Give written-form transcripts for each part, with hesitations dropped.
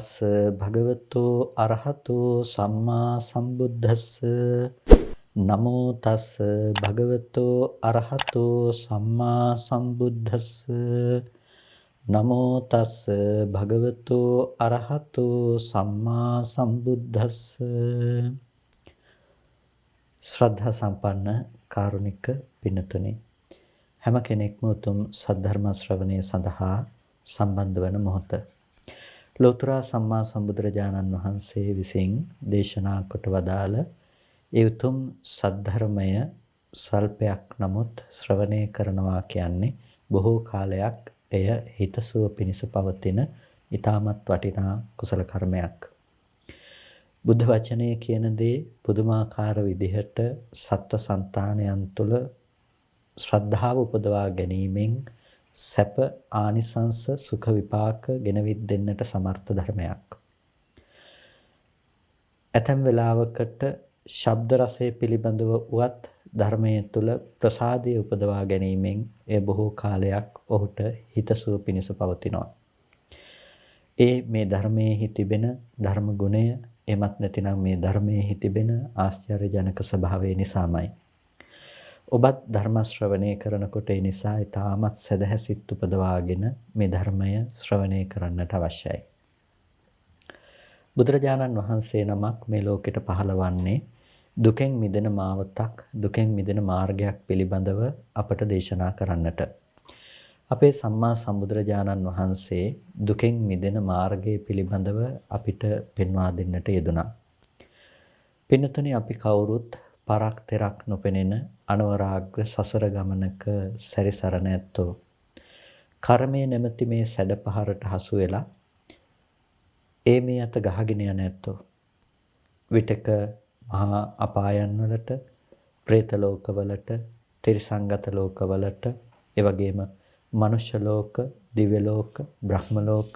තස් භගවතෝ අරහතෝ සම්මා සම්බුද්දස්ස නමෝ තස් භගවතෝ අරහතෝ සම්මා සම්බුද්දස්ස නමෝ තස් භගවතෝ අරහතෝ සම්මා සම්බුද්දස්ස. ශ්‍රද්ධා සම්පන්න කාරුණික පින්තුනි, හැම කෙනෙක්ම උතුම් සද්ධර්ම ශ්‍රවණය සඳහා සම්බන්ධ වන මොහොත ලෝතර සම්මා සම්බුදුරජාණන් වහන්සේ විසින් දේශනා කොට වදාළ ඒ උතුම් සද්ධර්මය සල්පයක් නමුත් ශ්‍රවණය කරනවා කියන්නේ බොහෝ කාලයක් එය හිතසුව පිණිස පවතින ඊටමත් වටිනා කුසල කර්මයක්. බුද්ධ වචනය කියන දේ පුදුමාකාර විදිහට සත්ව సంతානයන් තුළ ශ්‍රද්ධාව උපදවා ගැනීමෙන් සැප ආනිසංස සුඛ විපාක ගෙනවිත් දෙන්නට සමර්ථ ධර්මයක්. ඇතැම් වෙලාවකට ශබ්ද රසය පිළිබඳව උවත් ධර්මයේ තුල ප්‍රසාදය උපදවා ගැනීමෙන් එය බොහෝ කාලයක් ඔහුට හිතසුව පිණිස පවතිනවා. ඒ මේ ධර්මයේ තිබෙන ධර්ම ගුණය එමත් නැතිනම් මේ ධර්මයේ තිබෙන ආශ්චර්යජනක ස්වභාවය නිසාමයි. ඔබත් ධර්ම ශ්‍රවණය කරනකොට ඒ නිසා ඊටමත් සදහැසිත උපදවාගෙන මේ ධර්මය ශ්‍රවණය කරන්නට අවශ්‍යයි. බුදුරජාණන් වහන්සේ නමක් මේ ලෝකෙට පහළවන්නේ දුකෙන් මිදෙන මාවතක්, දුකෙන් මිදෙන මාර්ගයක් පිළිබඳව අපට දේශනා කරන්නට. අපේ සම්මා සම්බුදුරජාණන් වහන්සේ දුකෙන් මිදෙන මාර්ගය පිළිබඳව අපිට පෙන්වා දෙන්නට යෙදුණා. පින්තුනි, අපි කවුරුත් පරක් තෙරක් නොපෙනෙන අනවරාග්‍ර සසර ගමනක සැරිසරන ඇත්තෝ. කර්මයේ නැමැති මේ සැඩපහරට හසු වෙලා ඒ මේ අත ගහගෙන යන ඇත්තෝ. විතක මහා අපායන් වලට, പ്രേත ලෝකවලට, තිරිසංගත ලෝකවලට, ඒ වගේම මනුෂ්‍ය ලෝක, දිව්‍ය ලෝක, බ්‍රහ්ම ලෝක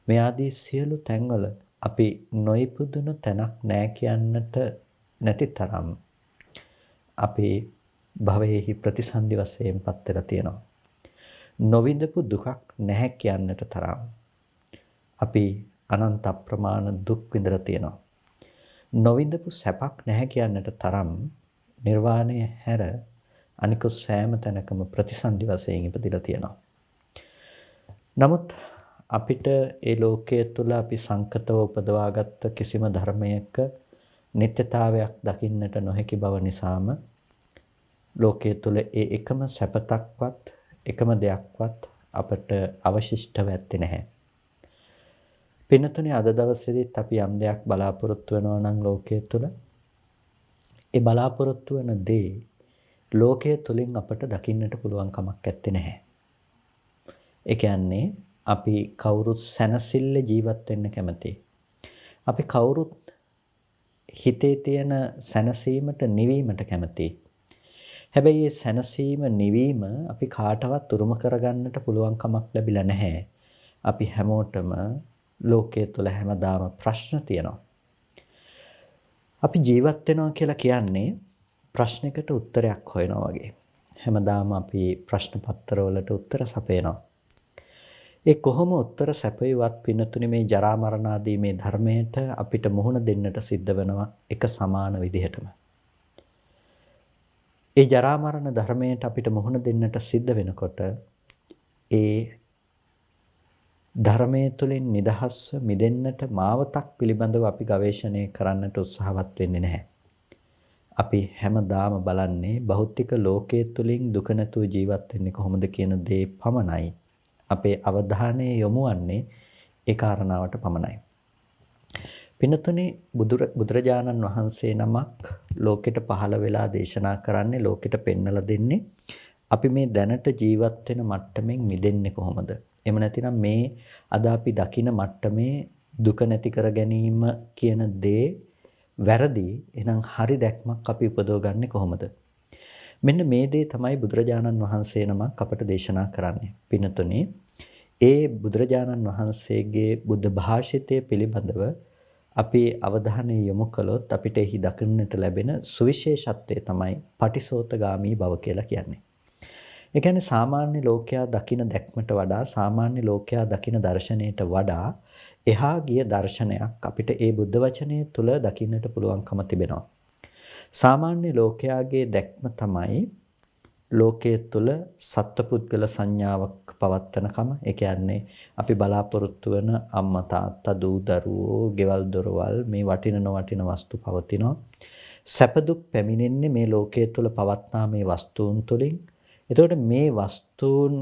මේ ආදී සියලු තැන්වල අපි නොයිපදුණු තැනක් නැහැ කියන්නට නැති තරම් අපි භවයේහි ප්‍රතිසන්දි වශයෙන් පත් වෙලා තියෙනවා. නොවිඳපු දුකක් නැහැ කියන්නට තරම් අපි අනන්ත අප්‍රමාණ දුක් විඳලා තියෙනවා. නොවිඳපු සැපක් නැහැ කියන්නට තරම් නිර්වාණය හැර අනිකුත් සෑම තැනකම ප්‍රතිසන්දි වශයෙන් ඉපදිලා තියෙනවා. නමුත් අපිට ඒ ලෝකයේ තුල අපි සංකතව උපදවාගත්ත කිසිම ධර්මයක නිත්‍යතාවයක් දකින්නට නොහැකි බව නිසාම ලෝකයේ තුල ඒ එකම සැපතක්වත් එකම දෙයක්වත් අපට අවශිෂ්ටව ඇත්තේ නැහැ. පින්තුනේ, අද දවසේදීත් අපි යම් දෙයක් බලාපොරොත්තු වෙනවා නම් ලෝකයේ තුල ඒ බලාපොරොත්තු වෙන දේ ලෝකයේ තුලින් අපට දකින්නට පුළුවන් කමක් ඇත්තේ නැහැ. ඒ කියන්නේ අපි කවුරුත් සැනසෙල්ල ජීවත් වෙන්න කැමතියි. අපි කවුරුත් හිතේ තියෙන සැනසීමට නිවීමට කැමතියි. හැබැයි මේ සැනසීම නිවීම අපි කාටවත් උරුම කරගන්නට පුළුවන් කමක් ලැබිලා නැහැ. අපි හැමෝටම ලෝකයේ තුල හැමදාම ප්‍රශ්න තියෙනවා. අපි ජීවත් වෙනවා කියලා කියන්නේ ප්‍රශ්නයකට උත්තරයක් හොයනවා වගේ. හැමදාම අපි ප්‍රශ්න පත්‍රවලට උත්තර සපයනවා. ඒ කොහොම උත්තර සැපයුවත් පින්නතුනි, මේ ජරා මරණ ආදී මේ ධර්මයට අපිට මුහුණ දෙන්නට සිද්ධ වෙනවා එක සමාන විදිහටම. ඒ ජරා මරණ ධර්මයට අපිට මුහුණ දෙන්නට සිද්ධ වෙනකොට ඒ ධර්මයේ තුලින් නිදහස්ව මිදෙන්නට මාවතක් පිළිබඳව අපි ගවේෂණය කරන්නට උත්සාහවත් වෙන්නේ නැහැ. අපි හැමදාම බලන්නේ භෞතික ලෝකයේ තුලින් දුක නැතුව ජීවත් වෙන්නේ කොහොමද කියන දේ පමණයි. අපේ අවධානය යොමු වන්නේ ඒ කාරණාවට පමණයි. පින්තුනි, බුදුරජාණන් වහන්සේ නමක් ලෝකෙට පහළ වෙලා දේශනා කරන්නේ, ලෝකෙට පෙන්වලා දෙන්නේ අපි මේ දැනට ජීවත් වෙන මට්ටමින් මිදෙන්නේ කොහොමද? එහෙම නැතිනම් මේ අද අපි දකින මට්ටමේ දුක නැති කර ගැනීම කියන දේ වැරදි. එහෙනම් හරි දැක්මක් අපි උපදව ගන්නේ කොහොමද? මෙන්න මේ දේ තමයි බුදුරජාණන් වහන්සේ නමක් අපට දේශනා කරන්නේ. පින්තුනි, ඒ බුදුරජාණන් වහන්සේගේ බුද්ධ භාෂිතය පිළිබඳව අපි අවධානය යොමු කළොත් අපිට එහි දකින්නට ලැබෙන සුවිශේෂත්වය තමයි පටිසෝතගාමී බව කියලා කියන්නේ. ඒ කියන්නේ සාමාන්‍ය ලෝකයා දකින දැක්මට වඩා, සාමාන්‍ය ලෝකයා දකින දර්ශනයට වඩා එහා ගිය දර්ශනයක් අපිට ඒ බුද්ධ වචනය තුල දකින්නට පුළුවන්කම තිබෙනවා. සාමාන්‍ය ලෝකයාගේ දැක්ම තමයි ලෝකයේ තුල සත්පුද්ගල සංඥාවක් පවත්වනකම. ඒ කියන්නේ අපි බලාපොරොත්තු වෙන අම්මා තාත්තා දූ දරුවෝ ගෙවල් දොරවල් මේ වටින නොවටින වස්තු පවතිනවා. සැප දුක් පැමිණෙන්නේ මේ ලෝකයේ තුල පවත්නා මේ වස්තුන් තුලින්. එතකොට මේ වස්තුන්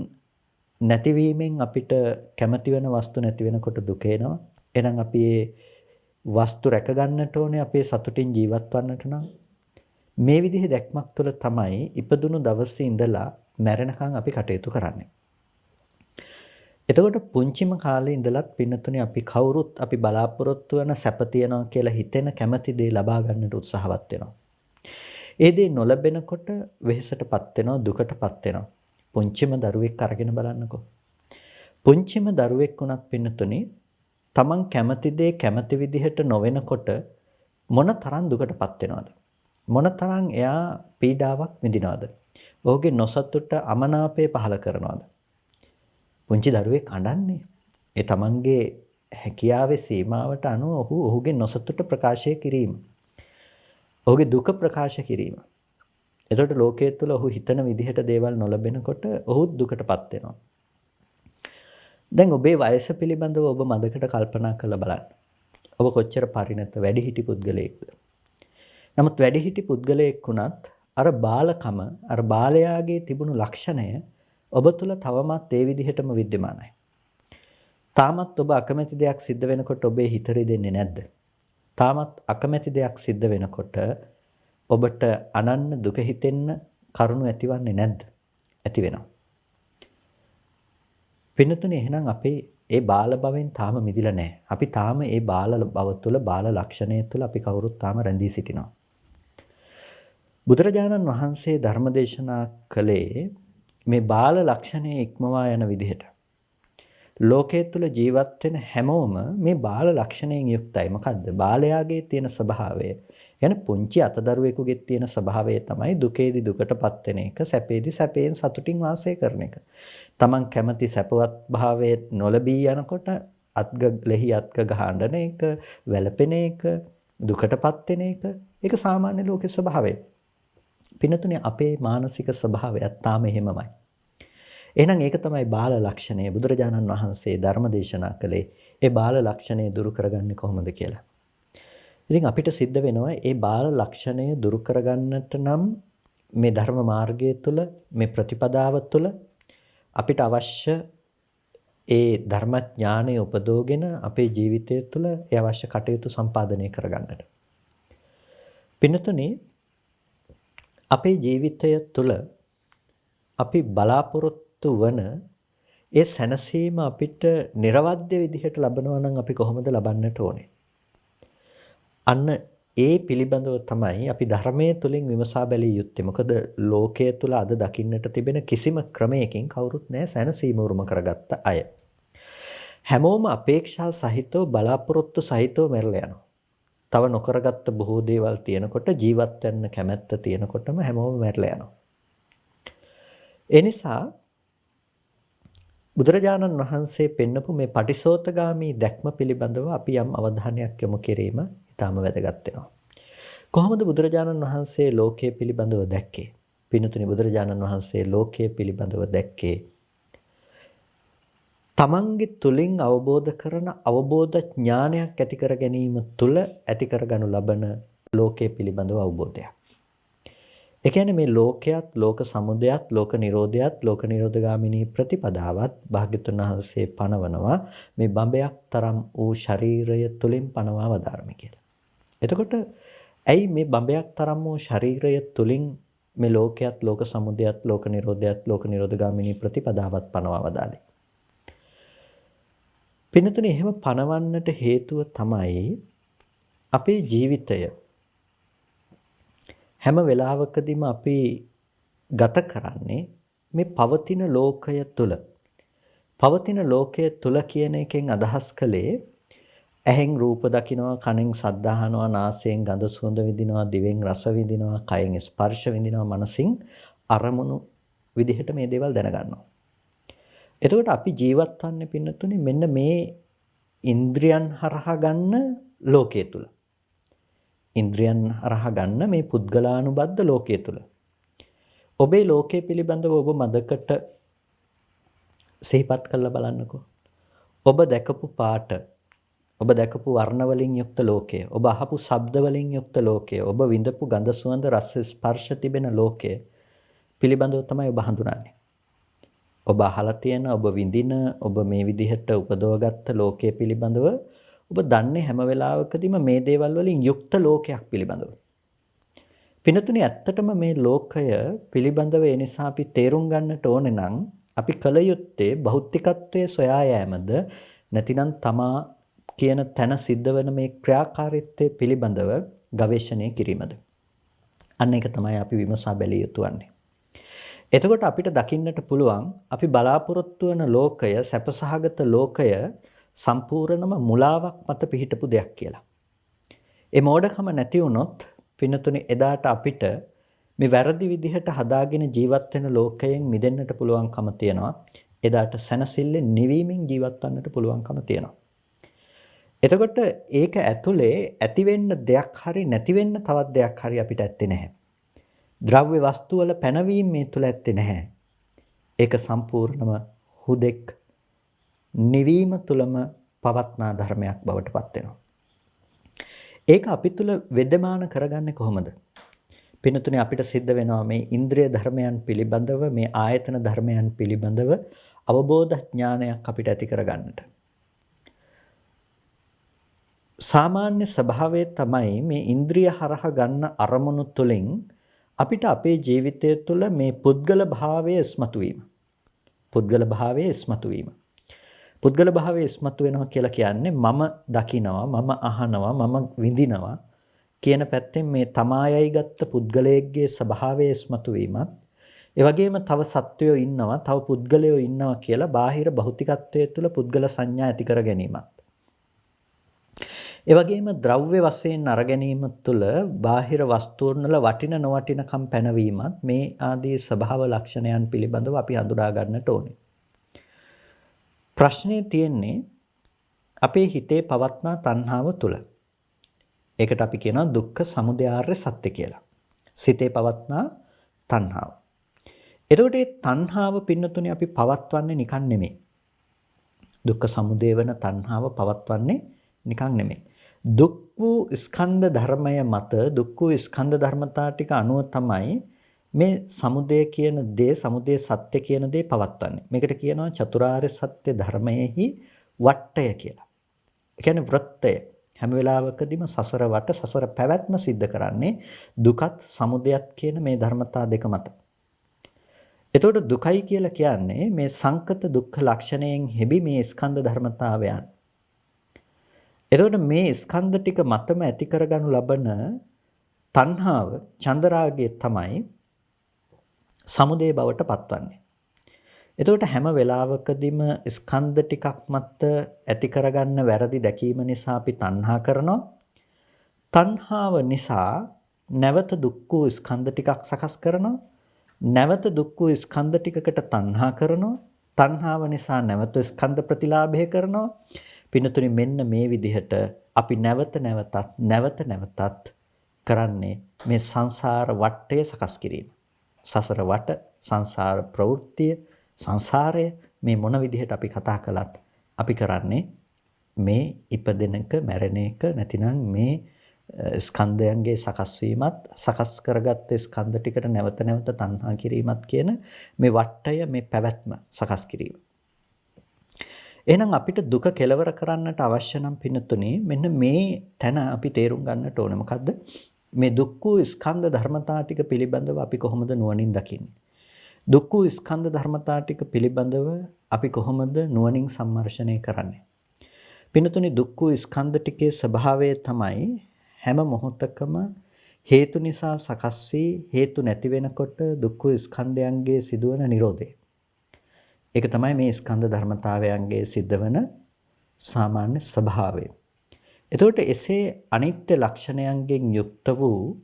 නැතිවීමෙන් අපිට කැමති වෙන වස්තු නැති වෙනකොට දුක එනවා. එහෙනම් අපි මේ වස්තු රැක ගන්නට ඕනේ අපේ සතුටින් ජීවත් වන්නට නම්. මේ විදිහේ දැක්මක් තුළ තමයි ඉපදුණු දවසේ ඉඳලා මැරෙනකන් අපි කටයුතු කරන්නේ. එතකොට පුංචිම කාලේ ඉඳලත් පින්නතුනේ අපි කවුරුත් අපි බලාපොරොත්තු වෙන සැප තියනවා කියලා හිතෙන කැමැති දේ ලබා ගන්නට උත්සාහවත් වෙනවා. ඒ දේ නොලැබෙනකොට වෙහෙසටපත් වෙනවා දුකටපත් වෙනවා. පුංචිම දරුවෙක් අරගෙන බලන්නකෝ. පුංචිම දරුවෙක් වුණත් පින්නතුනේ තමන් කැමති දේ කැමති විදිහට නොවෙනකොට මොන තරම් දුකටපත් වෙනවද? මොනතරම් එයා පීඩාවක් විඳිනවද? ඔහුගේ නොසතුට අමනාපය පහල කරනවද? පුංචි දරුවෙක් අඬන්නේ. ඒ තමන්ගේ හැකියාවේ සීමාවට අනුව ඔහුගේ නොසතුට ප්‍රකාශය කිරීම. ඔහුගේ දුක ප්‍රකාශ කිරීම. එතකොට ලෝකයේ තුල ඔහු හිතන විදිහට දේවල් නොලැබෙනකොට ඔහුත් දුකටපත් වෙනවා. දැන් ඔබේ වයස පිළිබඳව ඔබ මදකට කල්පනා කරලා බලන්න. ඔබ කොච්චර පරිණත වැඩිහිටි පුද්ගලයෙක්ද? නමුත් වැඩිහිටි පුද්ගලයෙක් වුණත් අර බාලකම අර බාලයාගේ තිබුණු ලක්ෂණය ඔබ තුල තවමත් ඒ විදිහටම विद्यමානයි. තාමත් ඔබ අකමැති දෙයක් සිද්ධ වෙනකොට ඔබේ හිත රිදෙන්නේ නැද්ද? තාමත් අකමැති දෙයක් සිද්ධ වෙනකොට ඔබට අනන්න දුක හිතෙන්න කරුණු ඇතිවන්නේ නැද්ද? ඇති වෙනවා. පින්නතුනේ එහෙනම් අපේ ඒ බාල භවෙන් තාම මිදිලා නැහැ. අපි තාම ඒ බාල භව තුල බාල ලක්ෂණය තුල අපි කවුරුත් තාම රැඳී සිටිනවා. බුදුරජාණන් වහන්සේ ධර්මදේශනා කළේ මේ බාල ලක්ෂණය ඉක්මවා යන විදිහට. ලෝකයේ තුල ජීවත් වෙන හැමෝම මේ බාල ලක්ෂණයෙන් යුක්තයි. මොකද්ද? බාලයාගේ තියෙන ස්වභාවය. කියන්නේ පුංචි අතදරුවෙකුගේ තියෙන ස්වභාවය තමයි දුකේදී දුකටපත් වෙන එක, සැපේදී සැපයෙන් සතුටින් වාසය කරන එක. Taman කැමති සැපවත් භාවයේ නොලබී යනකොට අත්ගලෙහි අත්ග ගහඬන එක, වැළපෙන එක, දුකටපත් වෙන එක, ඒක සාමාන්‍ය ලෝකේ ස්වභාවය. පින්නතුනේ අපේ මානසික ස්වභාවයත් තාම එහෙමමයි. එහෙනම් ඒක තමයි බාල ලක්ෂණය. බුදුරජාණන් වහන්සේ ධර්ම දේශනා කළේ ඒ බාල ලක්ෂණය දුරු කරගන්නේ කොහොමද කියලා. ඉතින් අපිට සිද්ධ වෙනවා මේ බාල ලක්ෂණය දුරු කරගන්නට නම් මේ ධර්ම මාර්ගය තුළ මේ ප්‍රතිපදාව තුළ අපිට අවශ්‍ය ඒ ධර්මඥානය උපදෝගෙන අපේ ජීවිතය තුළ ඒ අවශ්‍ය කටයුතු සම්පාදනය කරගන්නට. පින්නතුනේ අපේ ජීවිතය තුළ අපි බලාපොරොත්තු වන ඒ සැනසීම අපිට නිර්වද්‍ය විදිහට ලබනවා නම් අපි කොහොමද ලබන්නට ඕනේ? අන්න ඒ පිළිබඳව තමයි අපි ධර්මයේ තුලින් විමසා බැලිය යුත්තේ. මොකද ලෝකයේ තුල අද දකින්නට තිබෙන කිසිම ක්‍රමයකින් කවුරුත් නැහැ සැනසීම උරුම කරගත්ත අය. හැමෝම අපේක්ෂා සහිතව බලාපොරොත්තු සහිතව මැරලා යනවා. තව නොකරගත්ත බොහෝ දේවල් තියෙනකොට ජීවත් වෙන්න කැමැත්ත තියෙනකොටම හැමෝම මැරලා යනවා. ඒ නිසා බුදුරජාණන් වහන්සේ පෙන්නපු මේ පටිසෝතගාමී දැක්ම පිළිබඳව අපි යම් අවධානයක් යොමු කිරීම ඉතාම වැදගත් වෙනවා. කොහොමද බුදුරජාණන් වහන්සේ ලෝකයේ පිළිබඳව දැක්කේ? පින්තුනි බුදුරජාණන් වහන්සේ ලෝකයේ පිළිබඳව දැක්කේ තමන්ගේ තුලින් අවබෝධ කරන අවබෝධ ඥානයක් ඇති කර ගැනීම තුල ඇති කරගනු ලබන ලෝකයේ පිළිබඳව අවබෝධයක්. ඒ කියන්නේ මේ ලෝකයක්, ලෝක සමුදයත්, ලෝක නිරෝධයත්, ලෝක නිරෝධගාමිනී ප්‍රතිපදාවත් භාග්‍යතුන් වහන්සේ පනවනවා මේ බඹයක් තරම් වූ ශරීරය තුලින් පනවා වදාරමි කියලා. එතකොට ඇයි මේ බඹයක් තරම් වූ ශරීරය තුලින් මේ ලෝකයක්, ලෝක සමුදයත්, ලෝක නිරෝධයත්, ලෝක නිරෝධගාමිනී ප්‍රතිපදාවත් පනවා වදාළේ? පින්නතුනේ එහෙම පනවන්නට හේතුව තමයි අපේ ජීවිතය හැම වෙලාවකදීම අපි ගත කරන්නේ මේ පවතින ලෝකය තුල. පවතින ලෝකය තුල කියන එකෙන් අදහස් කළේ ඇහෙන් රූප දකිනවා, කනෙන් ශබ්ද අහනවා, නාසයෙන් ගඳ සුවඳ විඳිනවා, දිවෙන් රස විඳිනවා, කයෙන් ස්පර්ශ විඳිනවා, මනසින් අරමුණු විදිහට මේ දේවල් දැනගන්නවා. එතකොට අපි ජීවත් වන්නේ පින්නතුනේ මෙන්න මේ ඉන්ද්‍රියන් හරහා ගන්න ලෝකයේ තුල. ඉන්ද්‍රියන් හරහා ගන්න මේ පුද්ගලානුබද්ධ ලෝකයේ තුල. ඔබේ ලෝකයේ පිළිබඳව ඔබ මදකට සිහිපත් කරලා බලන්නකෝ. ඔබ දැකපු පාට, ඔබ දැකපු වර්ණ වලින් යුක්ත ලෝකය, ඔබ අහපු ශබ්ද වලින් යුක්ත ලෝකය, ඔබ විඳපු ගඳ සුවඳ රස ස්පර්ශ තිබෙන ලෝකය පිළිබඳව තමයි ඔබ හඳුනන්නේ. ඔබ අහලා තියෙන, ඔබ විඳින, ඔබ මේ විදිහට උපදවගත්ත ලෝකයේ පිළිබඳව ඔබ දන්නේ හැම වෙලාවකදීම මේ දේවල් වලින් යුක්ත ලෝකයක් පිළිබඳව. පිනතුනි, ඇත්තටම මේ ලෝකය පිළිබඳව ඒ නිසා අපි තේරුම් ගන්නට ඕනේ නම් අපි කල යුත්තේ භෞතිකත්වයේ සොයා යෑමද නැතිනම් තමා කියන තැන සිද්ධ වෙන මේ ක්‍රියාකාරීත්වය පිළිබඳව ගවේෂණය කිරීමද. අන්න ඒක තමයි අපි විමසා බැලිය යුතු වන්නේ. එතකොට අපිට දකින්නට පුළුවන් අපි බලාපොරොත්තු වන ලෝකය, සැපසහගත ලෝකය සම්පූර්ණම මුලාවක් මත පිහිටපු දෙයක් කියලා. ඒ මෝඩකම නැති වුණොත් පින්නතුනේ එදාට අපිට මේ වැරදි විදිහට හදාගෙන ජීවත් වෙන ලෝකයෙන් මිදෙන්නට පුළුවන්කම තියෙනවා. එදාට සැනසෙල්ලෙන් නිවීමෙන් ජීවත් වන්නට පුළුවන්කම තියෙනවා. එතකොට ඒක ඇතුලේ ඇති වෙන්න දෙයක් හරි නැති වෙන්න තවත් දෙයක් හරි අපිට ඇත්තේ නැහැ. ද්‍රව්‍ය වස්තු වල පැනවීම මේ තුල ඇත්තේ නැහැ. ඒක සම්පූර්ණම හුදෙක් නිවීම තුලම පවත්නා ධර්මයක් බවට පත් වෙනවා. ඒක අපි තුල වෙදමාන කරගන්නේ කොහොමද? පිනතුනේ අපිට සිද්ධ වෙනවා මේ ඉන්ද්‍රිය ධර්මයන් පිළිබඳව, මේ ආයතන ධර්මයන් පිළිබඳව අවබෝධ ඥානයක් අපිට ඇති කරගන්නට. සාමාන්‍ය ස්වභාවය තමයි මේ ඉන්ද්‍රිය හරහා ගන්න අරමුණු තුලින් අපිට අපේ ජීවිතය තුළ මේ පුද්ගල භාවය ඉස්මතු වීම. පුද්ගල භාවය ඉස්මතු වීම. පුද්ගල භාවය ඉස්මතු වෙනවා කියලා කියන්නේ මම දකිනවා, මම අහනවා, මම විඳිනවා කියන පැත්තෙන් මේ තමායයි ගත්ත පුද්ගලයෙක්ගේ ස්වභාවය ඉස්මතු වීමත්, ඒ වගේම තව සත්වයෝ ඉන්නවා, තව පුද්ගලයෝ ඉන්නවා කියලා බාහිර භෞතිකත්වයේ තුල පුද්ගල සංඥා ඇති කර ගැනීමත්. ඒ වගේම ද්‍රව්‍ය වශයෙන් අර ගැනීම තුළ බාහිර වස්තුන් වල වටින නොවටිනකම් පැනවීමත් මේ ආදී ස්වභාව ලක්ෂණයන් පිළිබඳව අපි හඳුනා ගන්නට ඕනේ. ප්‍රශ්නේ තියෙන්නේ අපේ හිතේ පවත්නා තණ්හාව තුළ. ඒකට අපි කියනවා දුක්ඛ සමුදය ආර්ය සත්‍ය කියලා. සිතේ පවත්නා තණ්හාව. එතකොට මේ තණ්හාව පින්නතුනේ අපි පවත්වන්නේ නිකන් නෙමෙයි. දුක්ඛ සමුදය වෙන තණ්හාව පවත්වන්නේ නිකන් නෙමෙයි. දුක් වූ ස්කන්ධ ධර්මය මත, දුක් වූ ස්කන්ධ ධර්මතා ටික අනුව තමයි මේ සමුදය කියන දේ, සමුදය සත්‍ය කියන දේ පවත්වන්නේ. මේකට කියනවා චතුරාර්ය සත්‍ය ධර්මයේහි වට්ටය කියලා. ඒ කියන්නේ වෘත්තය. හැම වෙලාවකදීම සසර වට, සසර පැවැත්ම සිද්ධ කරන්නේ දුකත් සමුදයත් කියන මේ ධර්මතා දෙක මත. එතකොට දුකයි කියලා කියන්නේ මේ සංකත දුක්ඛ ලක්ෂණයෙන් හෙබි මේ ස්කන්ධ ධර්මතාවයන්. එතකොට මේ ස්කන්ධ ටික මතම ඇති කරගනු ලබන තණ්හාව, චන්දරාගය තමයි සමුදය බවට පත්වන්නේ. එතකොට හැම වෙලාවකදීම ස්කන්ධ ටිකක් මත ඇති කරගන්න වැරදි දැකීම නිසා අපි තණ්හා කරනවා. තණ්හාව නිසා නැවත දුක් වූ ස්කන්ධ ටිකක් සකස් කරනවා. නැවත දුක් වූ ස්කන්ධ ටිකකට තණ්හා කරනවා. තණ්හාව නිසා නැවත ස්කන්ධ ප්‍රතිලාභය කරනවා. පිනතුනි, මෙන්න මේ විදිහට අපි නැවත නැවතත් කරන්නේ මේ සංසාර වටය සකස් කිරීම. සසර වට, සංසාර ප්‍රවෘත්තිය, සංසාරය මේ මොන විදිහට අපි කතා කළත් අපි කරන්නේ මේ ඉපදෙන එක, මැරෙන එක, නැතිනම් මේ ස්කන්ධයන්ගේ සකස් වීමත්, සකස් කරගත්ත ස්කන්ධ ටිකට නැවත තණ්හා කිරීමත් කියන මේ වටය, මේ පැවැත්ම සකස් කිරීම. එහෙනම් අපිට දුක කෙලවර කරන්නට අවශ්‍ය නම් පින්නතුනේ මෙන්න මේ තැන අපි තේරුම් ගන්නට ඕනේ. මොකද්ද? මේ දුක් වූ ස්කන්ධ ධර්මතා ටික පිළිබඳව අපි කොහොමද නුවණින් දකින්නේ? දුක් වූ ස්කන්ධ ධර්මතා ටික පිළිබඳව අපි කොහොමද නුවණින් සම්මර්ෂණය කරන්නේ? පින්නතුනේ දුක් වූ ස්කන්ධ ටිකේ ස්වභාවය තමයි හැම මොහොතකම හේතු නිසා සකස් වී හේතු නැති වෙනකොට දුක් වූ ස්කන්ධයන්ගේ සිදුවන නිරෝධය. ඒක තමයි මේ ස්කන්ධ ධර්මතාවයන්ගේ සිද්ධවන සාමාන්‍ය ස්වභාවය. එතකොට එසේ අනිත්‍ය ලක්ෂණයන්ගෙන් යුක්ත වූ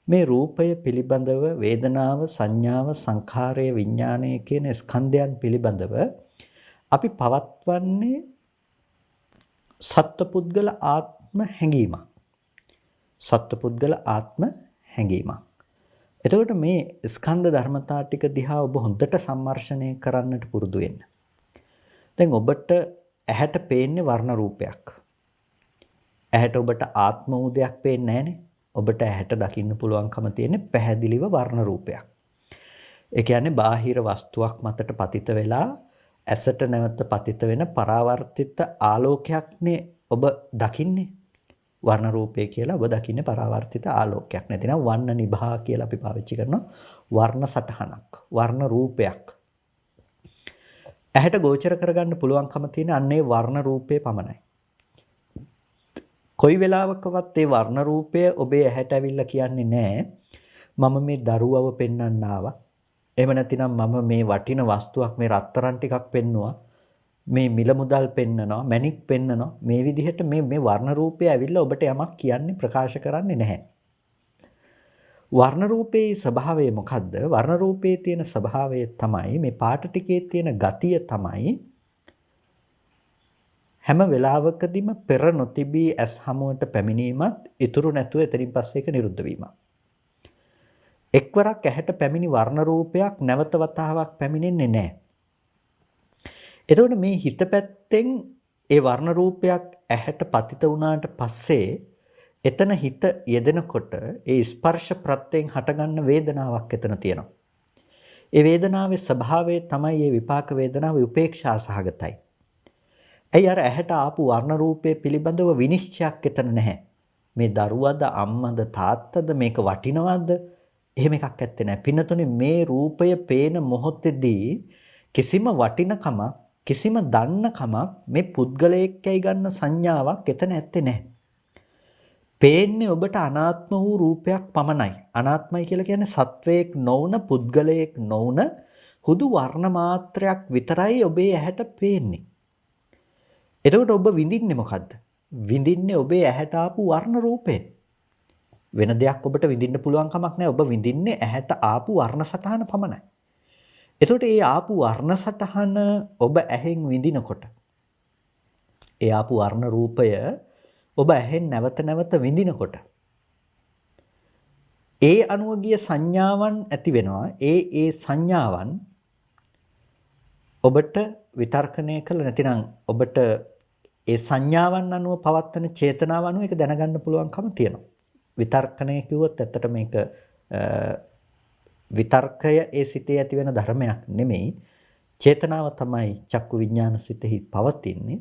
මේ රූපය පිළිබඳව, වේදනාව, සංඥාව, සංඛාරය, විඥානය කියන ස්කන්ධයන් පිළිබඳව අපි පවත්වන්නේ සත්පුද්ගල ආත්ම හැඟීමක්. සත්පුද්ගල ආත්ම හැඟීමක්. එතකොට මේ ස්කන්ධ ධර්මතා ටික දිහා ඔබ හොඳට සම්මර්ෂණය කරන්නට පුරුදු වෙන්න. දැන් ඔබට ඇහැට පේන්නේ වර්ණ රූපයක්. ඇහැට ඔබට ආත්ම උදයක් පේන්නේ නැහනේ. ඔබට ඇහැට දකින්න පුළුවන්කම තියෙන්නේ පැහැදිලිව වර්ණ රූපයක්. ඒ කියන්නේ බාහිර වස්තුවක් මතට පතිත වෙලා ඇසට නැවත පතිත වෙන පරාවර්තිත ආලෝකයක්නේ ඔබ දකින්නේ. වර්ණ රූපය කියලා ඔබ දකින්නේ පරාවර්තිත ආලෝකයක්. නැතිනම් වර්ණ නිභා කියලා අපි පාවිච්චි කරනවා. වර්ණ සටහනක්, වර්ණ රූපයක්. ඇහැට ගෝචර කරගන්න පුළුවන්කම තියෙන අන්නේ වර්ණ රූපේ පමණයි. කොයි වෙලාවකවත් ඒ වර්ණ රූපය ඔබේ ඇහැට ඇවිල්ලා කියන්නේ නැහැ මම මේ දරුවව පෙන්වන්න ආවා. එහෙම නැතිනම් මම මේ වටින වස්තුවක් මේ රත්තරන් ටිකක් පෙන්නුවා. මේ මිල මුදල් පෙන්නනවා, මැණික් පෙන්නනවා. මේ විදිහට මේ වර්ණ රූපය ඇවිල්ලා ඔබට යමක් කියන්නේ ප්‍රකාශ කරන්නේ නැහැ. වර්ණ රූපේ ස්වභාවය මොකද්ද? වර්ණ රූපේ තියෙන ස්වභාවය තමයි මේ පාට ටිකේ තියෙන ගතිය තමයි හැම වෙලාවකදීම පෙර නොතිබී ඇස් හමුවට පැමිණීමත් ඉතුරු නැතුව එතනින් පස්සේ ඒක නිරුද්ධ වීමක්. එක්වරක් ඇහැට පැමිණි වර්ණ රූපයක් නැවත වතාවක් පැමිණෙන්නේ නැහැ. එතකොට මේ හිත පැත්තෙන් ඒ වර්ණ රූපයක් ඇහැට පතිත වුණාට පස්සේ එතන හිත යෙදෙනකොට ඒ ස්පර්ශ ප්‍රත්‍යයෙන් හටගන්න වේදනාවක් එතන තියෙනවා. ඒ වේදනාවේ ස්වභාවය තමයි මේ විපාක වේදනාව උපේක්ෂා සහගතයි. ඇයි අර ඇහැට ආපු වර්ණ රූපේ පිළිබඳව විනිශ්චයක් එතන නැහැ. මේ දරුවද අම්මද තාත්තද මේක වටිනවද? එහෙම එකක් ඇත්තේ නැහැ. පින්නතුනේ මේ රූපය පේන මොහොතේදී කිසිම වටිනකමක් කිසිම දන්නකමක් මේ පුද්ගලයෙක්යි ගන්න සංඥාවක් එතන ඇත්තේ නැහැ. පේන්නේ ඔබට අනාත්ම වූ රූපයක් පමණයි. අනාත්මයි කියලා කියන්නේ සත්වයක් නොවන පුද්ගලයෙක් නොවන හුදු වර්ණ මාත්‍රයක් විතරයි ඔබේ ඇහැට පේන්නේ. එතකොට ඔබ විඳින්නේ මොකද්ද? විඳින්නේ ඔබේ ඇහැට ආපු වර්ණ රූපය. වෙන දෙයක් ඔබට විඳින්න පුළුවන් කමක් නැහැ. ඔබ විඳින්නේ ඇහැට ආපු වර්ණ සටහන පමණයි. එතකොට ඒ ආපු වර්ණ සටහන ඔබ ඇහෙන් විඳිනකොට ඒ ආපු වර්ණ රූපය ඔබ ඇහෙන් නැවත නැවත විඳිනකොට ඒ අනුව ගිය සංඥාවන් ඇති වෙනවා. ඒ සංඥාවන් ඔබට විතර්කණය කළ නැතිනම් ඔබට ඒ සංඥාවන් අනුව පවත්වන චේතනාව අනුව ඒක දැනගන්න පුළුවන්කම තියෙනවා. විතර්කණය කිව්වොත් ඇත්තට මේක විතර්කය ඒ සිතේ ඇති වෙන ධර්මයක් නෙමෙයි. චේතනාව තමයි චක්කු විඥාන සිතෙහි පවතින්නේ.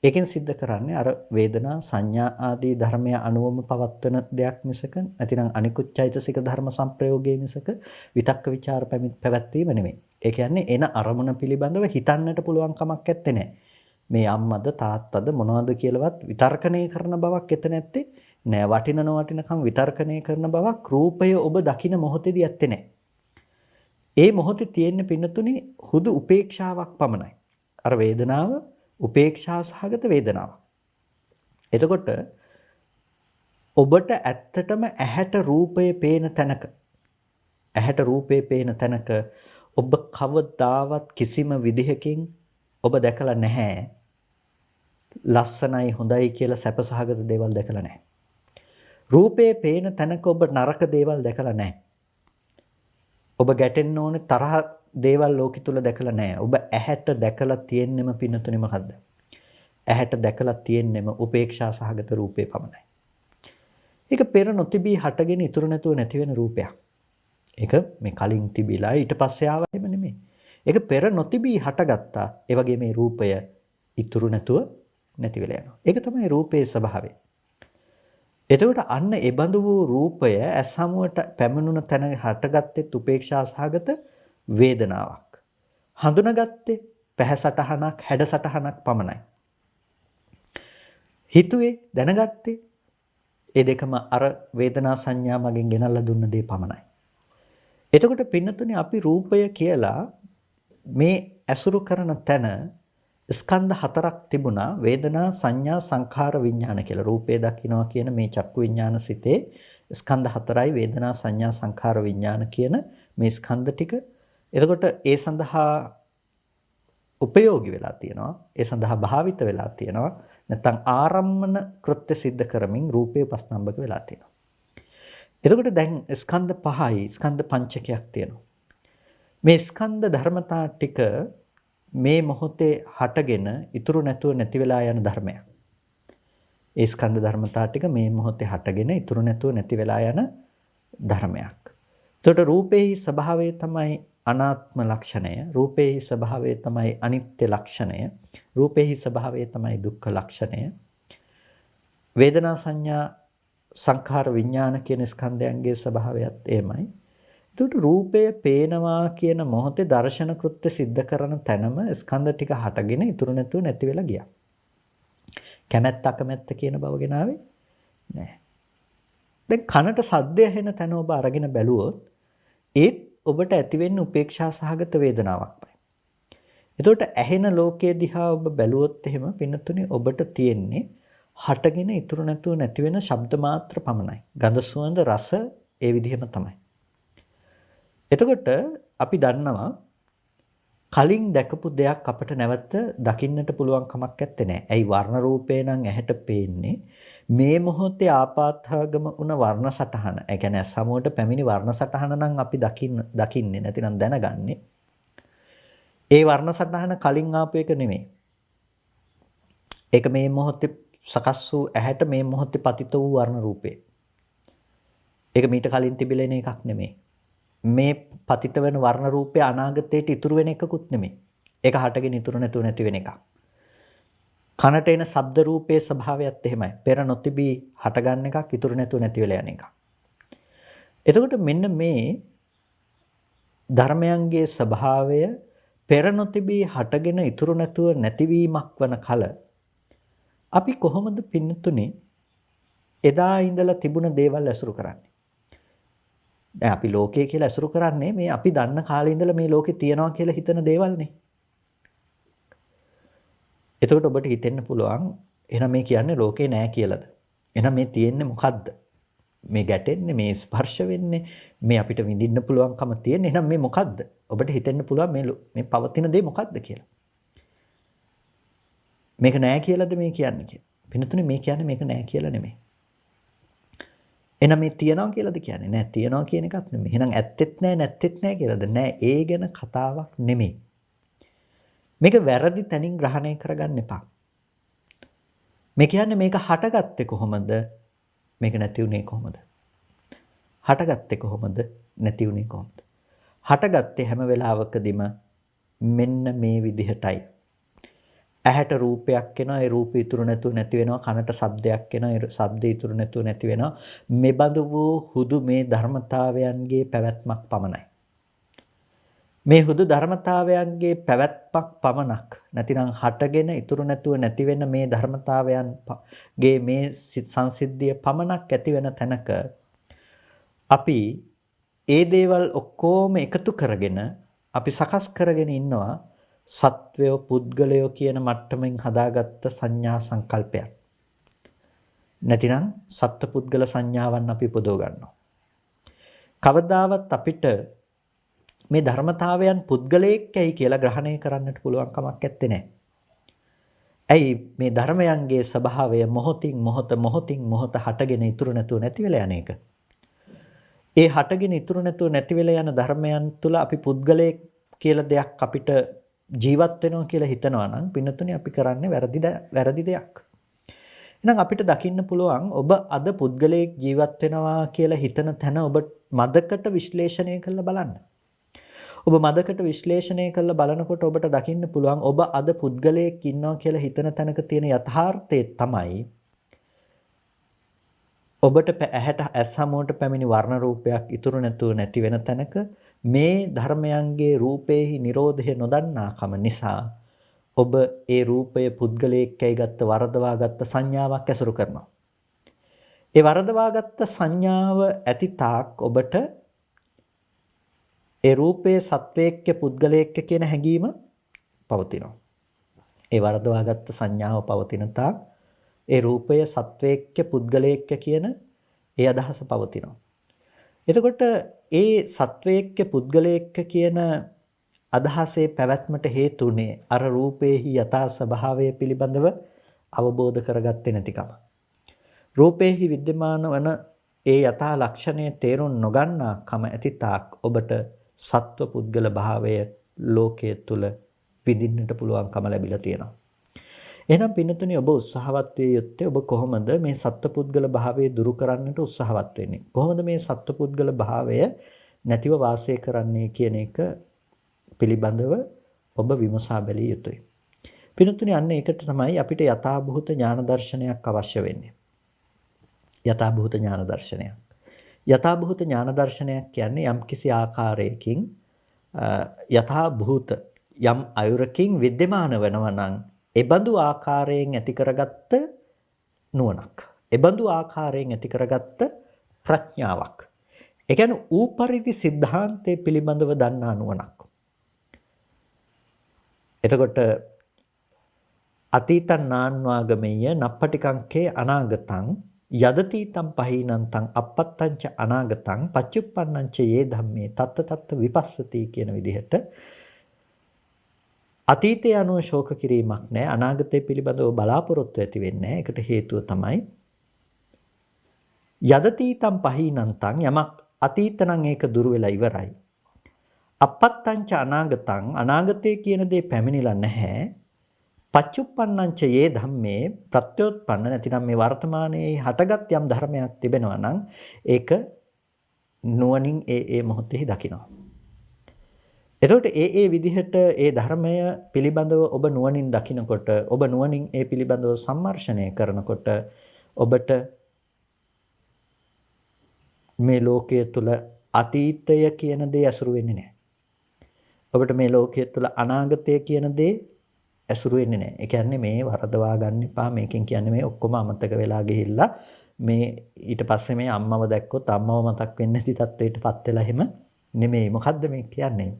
ඒකෙන් සිද්ධ කරන්නේ අර වේදනා සංඥා ආදී ධර්මය අනුවම පවත්වන දෙයක් මිසක නැතිනම් අනිකුත් චෛතසික ධර්ම සංප්‍රයෝගයේ මිසක විතක්ක ਵਿਚාර පැවැත්වීම නෙමෙයි. ඒ කියන්නේ එන අරමුණ පිළිබඳව හිතන්නට පුළුවන් කමක් නැත්තේ නෑ. මේ අම්මද තාත්තද මොනවද කියලාවත් විතර්කණය කරන බවක් එතන නැත්තේ නෑ. වටින නොවටිනකම් විතර්කණය කරන බවක් රූපය ඔබ දකින මොහොතේදී ඇත්තේ නෑ. ඒ මොහොතේ තියෙන පින්නතුනි හුදු උපේක්ෂාවක් පමණයි. අර වේදනාව උපේක්ෂා සහගත වේදනාවක්. එතකොට ඔබට ඇත්තටම ඇහැට රූපය පේන තැනක ඔබ කවදාවත් කිසිම විදිහකින් ඔබ දැකලා නැහැ. ලස්සනයි හොඳයි කියලා සැපසහගත දේවල් දැකලා නැහැ. රූපේ පේන තැනක ඔබ නරක දේවල් දැකලා නැහැ. ඔබ ගැටෙන්න ඕනේ තරහ දේවල් ලෝකෙ තුල දැකලා නැහැ. ඔබ ඇහැට දැකලා තියෙන්නෙම පින්නතුනේ මොකද්ද? ඇහැට දැකලා තියෙන්නෙම උපේක්ෂා සහගත රූපේ පමණයි. ඒක පෙර නොතිබී හටගෙන ඉතුරු නැතුව නැති වෙන රූපයක්. ඒක මේ කලින් තිබිලා ඊට පස්සේ ආවම නෙමෙයි. ඒක පෙර නොතිබී හටගත්තා. ඒ වගේ මේ රූපය ඉතුරු නැතුව නැති වෙලා යනවා. ඒක තමයි රූපයේ ස්වභාවය. එතකොට අන්න ඒ බඳු වූ රූපය ඇස් හමුවට පැමිණුන තැන හටගත්තේ උපේක්ෂා සහගත වේදනාවක්. හඳුනාගත්තේ පැහැසටහනක් හැඩසටහනක් පමණයි. හිතුවේ දැනගත්තේ ඒ දෙකම අර වේදනා සංඥා මගෙන් ගෙනල්ලා දුන්න දේ පමණයි. එතකොට පින්නතුනේ අපි රූපය කියලා මේ ඇසුරු කරන තැන ස්කන්ධ හතරක් තිබුණා. වේදනා සංඥා සංඛාර විඥාන කියලා. රූපය දකින්නවා කියන මේ චක්කු විඥාන සිතේ ස්කන්ධ හතරයි වේදනා සංඥා සංඛාර විඥාන කියන මේ ස්කන්ධ ටික. එතකොට ඒ සඳහා උපයෝගී වෙලා තියෙනවා. ඒ සඳහා භාවිත වෙලා තියෙනවා. නැත්නම් ආරම්මන කෘත්‍ය සිද්ධ කරමින් රූපේ උපස්තම්භක වෙලා තියෙනවා. එතකොට දැන් ස්කන්ධ පහයි ස්කන්ධ පංචකයක් තියෙනවා. මේ ස්කන්ධ ධර්මතා ටික මේ මොහොතේ හටගෙන ඉතුරු නැතුව නැති වෙලා යන ධර්මයක්. ඒ ස්කන්ධ ධර්මතා ටික මේ මොහොතේ හටගෙන ඉතුරු නැතුව නැති වෙලා යන ධර්මයක්. එතකොට රූපේහි ස්වභාවය තමයි අනාත්ම ලක්ෂණය. රූපේහි ස්වභාවය තමයි අනිත්‍ය ලක්ෂණය. රූපේහි ස්වභාවය තමයි දුක්ඛ ලක්ෂණය. වේදනා සංඥා සංඛාර විඥාන කියන ස්කන්ධයන්ගේ ස්වභාවයත් එමයයි. එතකොට රූපය පේනවා කියන මොහොතේ දර්ශන කෘත්‍ය සිද්ධ කරන තැනම ස්කන්ධ ටික හටගෙන ඉතුරු නැතුව නැති වෙලා ගියා. කැමැත්ත අකමැත්ත කියන බව ගෙනාවේ නෑ. දැන් කනට සද්දය ඇහෙන තැන ඔබ අරගෙන බැලුවොත් ඒත් ඔබට ඇති වෙන්නේ උපේක්ෂා සහගත වේදනාවක්මයි. එතකොට ඇහෙන ලෝකයේ දිහා ඔබ බැලුවොත් එහෙම පින්නතුනේ ඔබට තියෙන්නේ හටගෙන ඉතුරු නැතුව නැති වෙන ශබ්ද මාත්‍ර පමණයි. ගඳ සුවඳ රස ඒ විදිහම තමයි. එතකොට අපි දන්නවා කලින් දැකපු දෙයක් අපිට නැවත දකින්නට පුළුවන් කමක් නැත්තේ නෑ. ඇයි වර්ණ රූපේ නම් ඇහැට පේන්නේ මේ මොහොතේ ආපාතාගම වුණ වර්ණ සටහන. ඒ කියන්නේ සමුවට පැමිණි වර්ණ සටහන නම් අපි දකින්නේ නැතිනම් දැනගන්නේ. ඒ වර්ණ සටහන කලින් ආපු එක නෙමෙයි. ඒක මේ මොහොතේ සකස් වූ ඇහැට මේ මොහොතේ පතිත වූ වර්ණ රූපේ. ඒක මීට කලින් තිබිලා ඉන එකක් නෙමෙයි. මේ පතිත වෙන වර්ණ රූපය අනාගතයට ඉතුරු වෙන එකකුත් නෙමෙයි. ඒක හටගෙන ඉතුරු නැතුව නැති වෙන එකක්. කනට එන ශබ්ද රූපයේ ස්වභාවයත් එහෙමයි. පෙර නොතිබී හටගන්න එකක් ඉතුරු නැතුව නැති වෙලා යන එකක්. එතකොට මෙන්න මේ ධර්මයන්ගේ ස්වභාවය පෙර නොතිබී හටගෙන ඉතුරු නැතුව නැතිවීමක් වන කල අපි කොහොමද පින්නතුනේ එදා ඉඳලා තිබුණ දේවල් ඇසුරු කරන්නේ? දැන් අපි ලෝකය කියලා ඇසුරු කරන්නේ මේ අපි දන්න කාලේ ඉඳලා මේ ලෝකේ තියනවා කියලා හිතන දේවල්නේ. එතකොට ඔබට හිතෙන්න පුළුවන් එහෙනම් මේ කියන්නේ ලෝකේ නෑ කියලාද? එහෙනම් මේ තියෙන්නේ මොකද්ද? මේ ගැටෙන්නේ, මේ ස්පර්ශ වෙන්නේ, මේ අපිට විඳින්න පුළුවන්කම තියෙන්නේ. එහෙනම් මේ මොකද්ද? ඔබට හිතෙන්න පුළුවන් මේ පවතින දේ මොකද්ද කියලා. මේක නෑ කියලාද මේ කියන්නේ කියලා. පින්නතුනේ මේ කියන්නේ මේක නෑ කියලා නෙමෙයි. එහෙනම් මේ තියනවා කියලාද කියන්නේ? නෑ තියනවා කියන එකක් නෙමෙයි. එහෙනම් ඇත්තෙත් නෑ නැත්තෙත් නෑ කියලාද? නෑ ඒ ගැන කතාවක් නෙමෙයි. මේක වැරදි තැනින් ග්‍රහණය කරගන්න එපා. මේ කියන්නේ මේක හටගත්තේ කොහොමද? මේක නැති වුණේ කොහොමද? හටගත්තේ කොහොමද? නැති වුණේ කොහොමද? හටගත්තේ හැම වෙලාවකදීම මෙන්න මේ විදිහටයි. ඇහැට රූපයක් එනවා, ඒ රූපය ඉතුරු නැතුව නැති වෙනවා. කනට ශබ්දයක් එනවා, ඒ ශබ්දය ඉතුරු නැතුව නැති වෙනවා. මෙබඳු වූ හුදු මේ ධර්මතාවයන්ගේ පැවැත්මක් පමණයි. මේ හුදු ධර්මතාවයන්ගේ පැවැත්මක් පමණක් නැතිනම් හටගෙන ඉතුරු නැතුව නැති වෙන මේ ධර්මතාවයන්ගේ මේ සංසිද්ධිය පමණක් ඇති වෙන තැනක අපි ඒ දේවල් ඔක්කොම එකතු කරගෙන අපි සකස් කරගෙන ඉන්නවා සත්වයෝ පුද්ගලයෝ කියන මට්ටමින් හදාගත්ත සංඥා සංකල්පයක්. නැතිනම් සත්ත්ව පුද්ගල සංඥාවන් අපි උපදව ගන්නවා. කවදාවත් අපිට මේ ධර්මතාවයන් පුද්ගලයෙක්යි කියලා ග්‍රහණය කරන්නට පුළුවන් කමක් නැත්තේ නෑ. ඇයි මේ ධර්මයන්ගේ ස්වභාවය මොහොතින් මොහොත හටගෙන ඉතුරු නැතුව නැති වෙලා යන එක. ඒ හටගෙන ඉතුරු නැතුව නැති වෙලා යන ධර්මයන් තුල අපි පුද්ගලයෙක් කියලා දෙයක් අපිට ජීවත් වෙනවා කියලා හිතනවා නම් පින්නතුනේ අපි කරන්නේ වැරදි දෙයක්. එහෙනම් අපිට දකින්න පුළුවන් ඔබ අද පුද්ගලයෙක් ජීවත් වෙනවා කියලා හිතන තැන ඔබ මදකට විශ්ලේෂණය කරලා බලන්න. ඔබ මදකට විශ්ලේෂණය කරලා බලනකොට ඔබට දකින්න පුළුවන් ඔබ අද පුද්ගලයෙක් ඉන්නවා කියලා හිතන තැනක තියෙන යථාර්ථය තමයි ඔබට ඇහැට ඇස් හමුවට පැමිණි වර්ණ රූපයක් ඉතුරු නැතුව නැති වෙන තැනක මේ ධර්මයන්ගේ රූපේහි Nirodhe නොදන්නාකම නිසා ඔබ ඒ රූපය පුද්ගලයෙක්යි ගත්ත වරදවාගත්ත සංඥාවක් ඇසුරු කරනවා. ඒ වරදවාගත්ත සංඥාව ඇති තාක් ඔබට ඒ රූපයේ සත්වයේක්ක පුද්ගලයෙක්ක කියන හැඟීම පවතිනවා. ඒ වරදවාගත්ත සංඥාව පවතින තාක් ඒ රූපය සත්වයේක්ක පුද්ගලයෙක්ක කියන ඒ අදහස පවතිනවා. එතකොට ඒ සත්වයේක්ක පුද්ගලයෙක්ක කියන අදහසේ පැවැත්මට හේතුුනේ අර රූපේහි යථා ස්වභාවය පිළිබඳව අවබෝධ කරගත්තේ නැතිකම. රූපේහි විද්‍යමාන වන ඒ යථා ලක්ෂණය තේරුම් නොගන්නා කම ඇති තාක් ඔබට සත්ව පුද්ගල භාවය ලෝකයේ තුල විඳින්නට පුළුවන්කම ලැබිලා තියෙනවා. එහෙනම් පින්නතුනි ඔබ උත්සාහවත් විය යුත්තේ ඔබ කොහොමද මේ සත්ව පුද්ගල භාවය දුරු කරන්නට උත්සාහවත් වෙන්නේ? කොහොමද මේ සත්ව පුද්ගල භාවය නැතිව වාසය කරන්නේ කියන එක පිළිබඳව ඔබ විමසා බැලිය යුතුයි. පින්නතුනි අන්න ඒකට තමයි අපිට යථාභූත ඥාන දර්ශනයක් අවශ්‍ය වෙන්නේ. යථාභූත ඥාන දර්ශනයක්. යථාභූත ඥාන දර්ශනයක් කියන්නේ යම්කිසි ආකාරයකින් යථාභූත යම් අයුරකින් विद्यमान වෙනවා නම් එබඳු ආකාරයෙන් ඇති කරගත්ත නුවණක්. එබඳු ආකාරයෙන් ඇති කරගත්ත ප්‍රඥාවක්. ඒ කියන්නේ ඌ පරිදි સિદ્ધාන්තයේ පිළිබඳව දන්නා නුවණක්. එතකොට අතීතං නාන්වාගමෙය්‍ය නප්පටිකංකේ අනාගතං යදතීතං පහීනන්තං අපත්තංච අනාගතං පච්චුප්පන්නංච යේ ධම්මේ තත්ත තත්ත විපස්සති කියන විදිහට අතීතය අනුව ශෝක කිරීමක් නැහැ අනාගතය පිළිබඳව බලාපොරොත්තු ඇති වෙන්නේ නැහැ. ඒකට හේතුව තමයි යදතීතං පහීනන්තං යමක් අතීත නම් ඒක දුර වෙලා ඉවරයි. අපත්තංච අනාගතං අනාගතය කියන දේ පැමිණිලා නැහැ. පච්චුප්පන්නංච යේ ධම්මේ ප්‍රත්‍යෝත්පන්න නැතිනම් මේ වර්තමානයේ හටගත් යම් ධර්මයක් තිබෙනවා නම් ඒක නුවණින් ඒ මොහොතේ දකිනවා. එතකොට ඒ විදිහට ඒ ධර්මය පිළිබඳව ඔබ නුවණින් දකිනකොට ඔබ නුවණින් ඒ පිළිබඳව සම්මර්ෂණය කරනකොට ඔබට මේ ලෝකයේ තුල අතීතය කියන දේ ඇසුරු වෙන්නේ නැහැ. ඔබට මේ ලෝකයේ තුල අනාගතය කියන දේ ඇසුරු වෙන්නේ නැහැ. ඒ කියන්නේ මේ වරදවා ගන්න එපා. මේකෙන් කියන්නේ මේ ඔක්කොම අමතක වෙලා ගිහිල්ලා මේ ඊට පස්සේ මේ අම්මව දැක්කොත් අම්මව මතක් වෙන්නේ නැති තත්ත්වයකටපත් වෙලා එහෙම නෙමෙයි. මොකද්ද මේ කියන්නේ?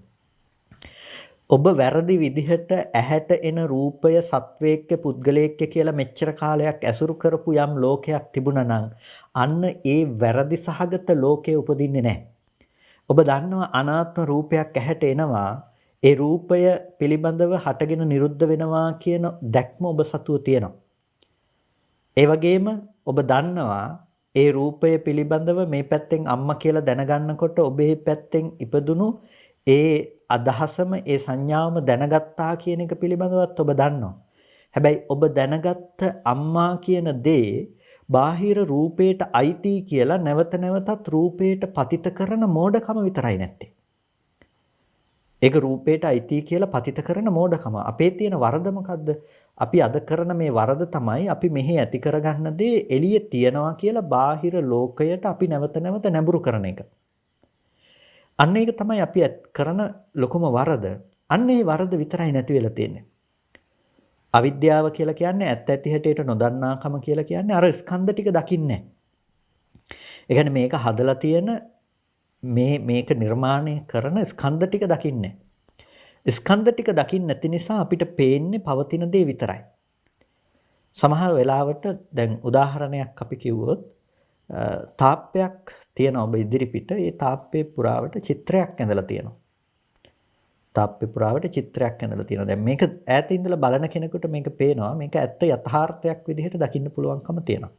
ඔබ වැරදි විදිහට ඇහැට එන රූපය සත්වයේක්ක පුද්ගලයෙක්ක කියලා මෙච්චර කාලයක් ඇසුරු කරපු යම් ලෝකයක් තිබුණා නම් අන්න ඒ වැරදි සහගත ලෝකයේ උපදින්නේ නැහැ. ඔබ දන්නවා අනාත්ම රූපයක් ඇහැට එනවා ඒ රූපය පිළිබඳව හටගෙන නිරුද්ධ වෙනවා කියන දැක්ම ඔබ සතුව තියෙනවා. ඒ වගේම ඔබ දන්නවා ඒ රූපය පිළිබඳව මේ පැත්තෙන් අම්මා කියලා දැනගන්නකොට ඔබේ පැත්තෙන් ඉපදුණු ඒ අදහසම ඒ සංඥාවම දැනගත්තා කියන එක පිළිබඳවත් ඔබ දන්නවා. හැබැයි ඔබ දැනගත්ත අම්මා කියන දේ බාහිර රූපයට අයිති කියලා නැවත නැවතත් රූපයට පතිත කරන මෝඩකම විතරයි නැත්තේ. ඒක රූපයට අයිති කියලා පතිත කරන මෝඩකම. අපේ තියෙන වරද මොකද්ද? අපි අද කරන මේ වරද තමයි අපි මෙහි ඇති කරගන්න දේ එළියේ තියනවා කියලා බාහිර ලෝකයට අපි නැවත නැවත නැඹුරු කරන එක. අන්න ඒක තමයි අපි කරන ලොකුම වරද. අන්න ඒ වරද විතරයි නැති වෙලා තියෙන්නේ. අවිද්‍යාව කියලා කියන්නේ ඇත්ත ඇති හැටියට නොදන්නාකම කියලා කියන්නේ අර ස්කන්ධ ටික දකින්නේ නැහැ. ඒ කියන්නේ මේක හදලා තියෙන මේක නිර්මාණය කරන ස්කන්ධ ටික දකින්නේ නැහැ. ස්කන්ධ ටික දකින්න නැති නිසා අපිට පේන්නේ පවතින දේ විතරයි. සමහර වෙලාවට දැන් උදාහරණයක් අපි කිව්වොත් තාප්පයක් තියෙනවා ඔබ ඉදිරිපිට. ඒ තාප්පේ පුරාවට චිත්‍රයක් ඇඳලා තියෙනවා. තාප්පේ පුරාවට චිත්‍රයක් ඇඳලා තියෙනවා. දැන් මේක ඈත ඉඳලා බලන කෙනෙකුට මේක පේනවා. මේක ඇත්ත යථාර්ථයක් විදිහට දකින්න පුළුවන්කම තියෙනවා.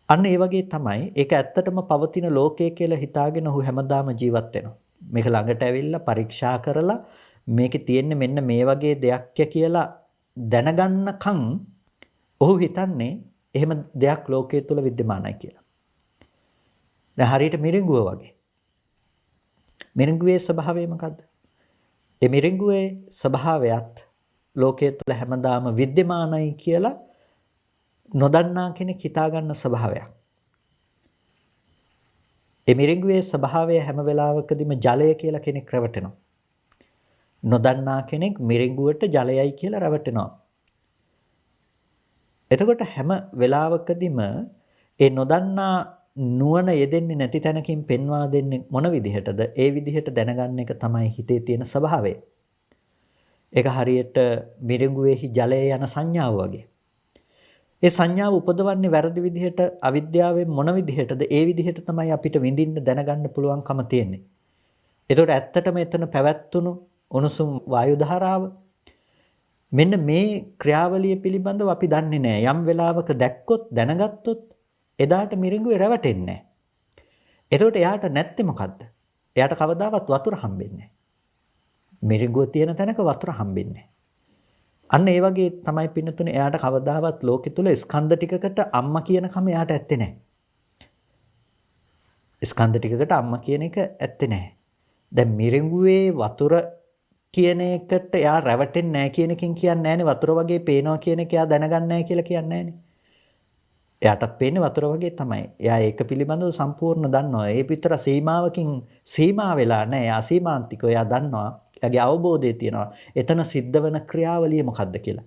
අන්න ඒ වගේ තමයි ඒක ඇත්තටම පවතින ලෝකය කියලා හිතාගෙන ඔහු හැමදාම ජීවත් වෙනවා. මේක ළඟට ඇවිල්ලා පරීක්ෂා කරලා මේකේ තියෙන්නේ මෙන්න මේ වගේ දෙයක් කියලා දැනගන්නකම් ඔහු හිතන්නේ එහෙම දෙයක් ලෝකයේ තුල विद्यමානයි කියලා. දැන් හරියට මිරිඟුව වගේ. මිරිඟුවේ ස්වභාවය මොකද්ද? ඒ මිරිඟුවේ ස්වභාවයත් ලෝකයේ තුල හැමදාම विद्यමානයි කියලා නොදන්නා කෙනෙක් හිතා ගන්න ස්වභාවයක්. ඒ මිරිඟුවේ ස්වභාවය හැම වෙලාවකදීම ජලය කියලා කෙනෙක් රැවටෙනවා. නොදන්නා කෙනෙක් මිරිඟුවට ජලයයි කියලා රැවටෙනවා. එතකොට හැම වෙලාවකදීම ඒ නොදන්නා නුවණ යෙදෙන්නේ නැති තැනකින් පෙන්වා දෙන්නේ මොන විදිහටද? ඒ විදිහට දැනගන්න එක තමයි හිතේ තියෙන ස්වභාවය. ඒක හරියට මිරිඟුවේහි ජලය යන සංඥාව වගේ. ඒ සංඥාව උපදවන්නේ වැරදි විදිහට අවිද්‍යාවෙන් මොන විදිහටද? ඒ විදිහට තමයි අපිට විඳින්න දැනගන්න පුළුවන්කම තියෙන්නේ. එතකොට ඇත්තටම එතන පැවැත්තුණු උණුසුම් වායු ධාරාව මෙන්න මේ ක්‍රියාවලිය පිළිබඳව අපි දන්නේ නැහැ. යම් වෙලාවක දැක්කොත් දැනගත්තොත් එදාට මිරිඟුවේ රැවටෙන්නේ නැහැ. එතකොට එයාට නැත්තේ මොකද්ද? එයාට කවදාවත් වතුර හම්බෙන්නේ නැහැ. මිරිඟුව තියෙන තැනක වතුර හම්බෙන්නේ නැහැ. අන්න ඒ වගේ තමයි පින්නතුනේ එයාට කවදාවත් ලෝකෙ තුල ස්කන්ධ ටිකකට අම්මා කියන කම එයාට ඇත්තේ නැහැ. ස්කන්ධ ටිකකට අම්මා කියන එක ඇත්තේ නැහැ. දැන් මිරිඟුවේ වතුර කියන එකට එයා රැවටෙන්නේ නැහැ කියන එකෙන් කියන්නේ නැහැනේ වතුර වගේ පේනවා කියන එක එයා දැනගන්නේ නැහැ කියලා කියන්නේ නැහැනේ. එයාටත් පේන්නේ වතුර වගේ තමයි. එයා ඒක පිළිබඳව සම්පූර්ණ දන්නවා. ඒ විතර සීමාවකින් සීමා වෙලා නැහැ. එයා අසීමාන්තිකව එයා දන්නවා. එයාගේ අවබෝධය තියෙනවා. එතන සිද්ධ වෙන ක්‍රියාවලිය මොකද්ද කියලා.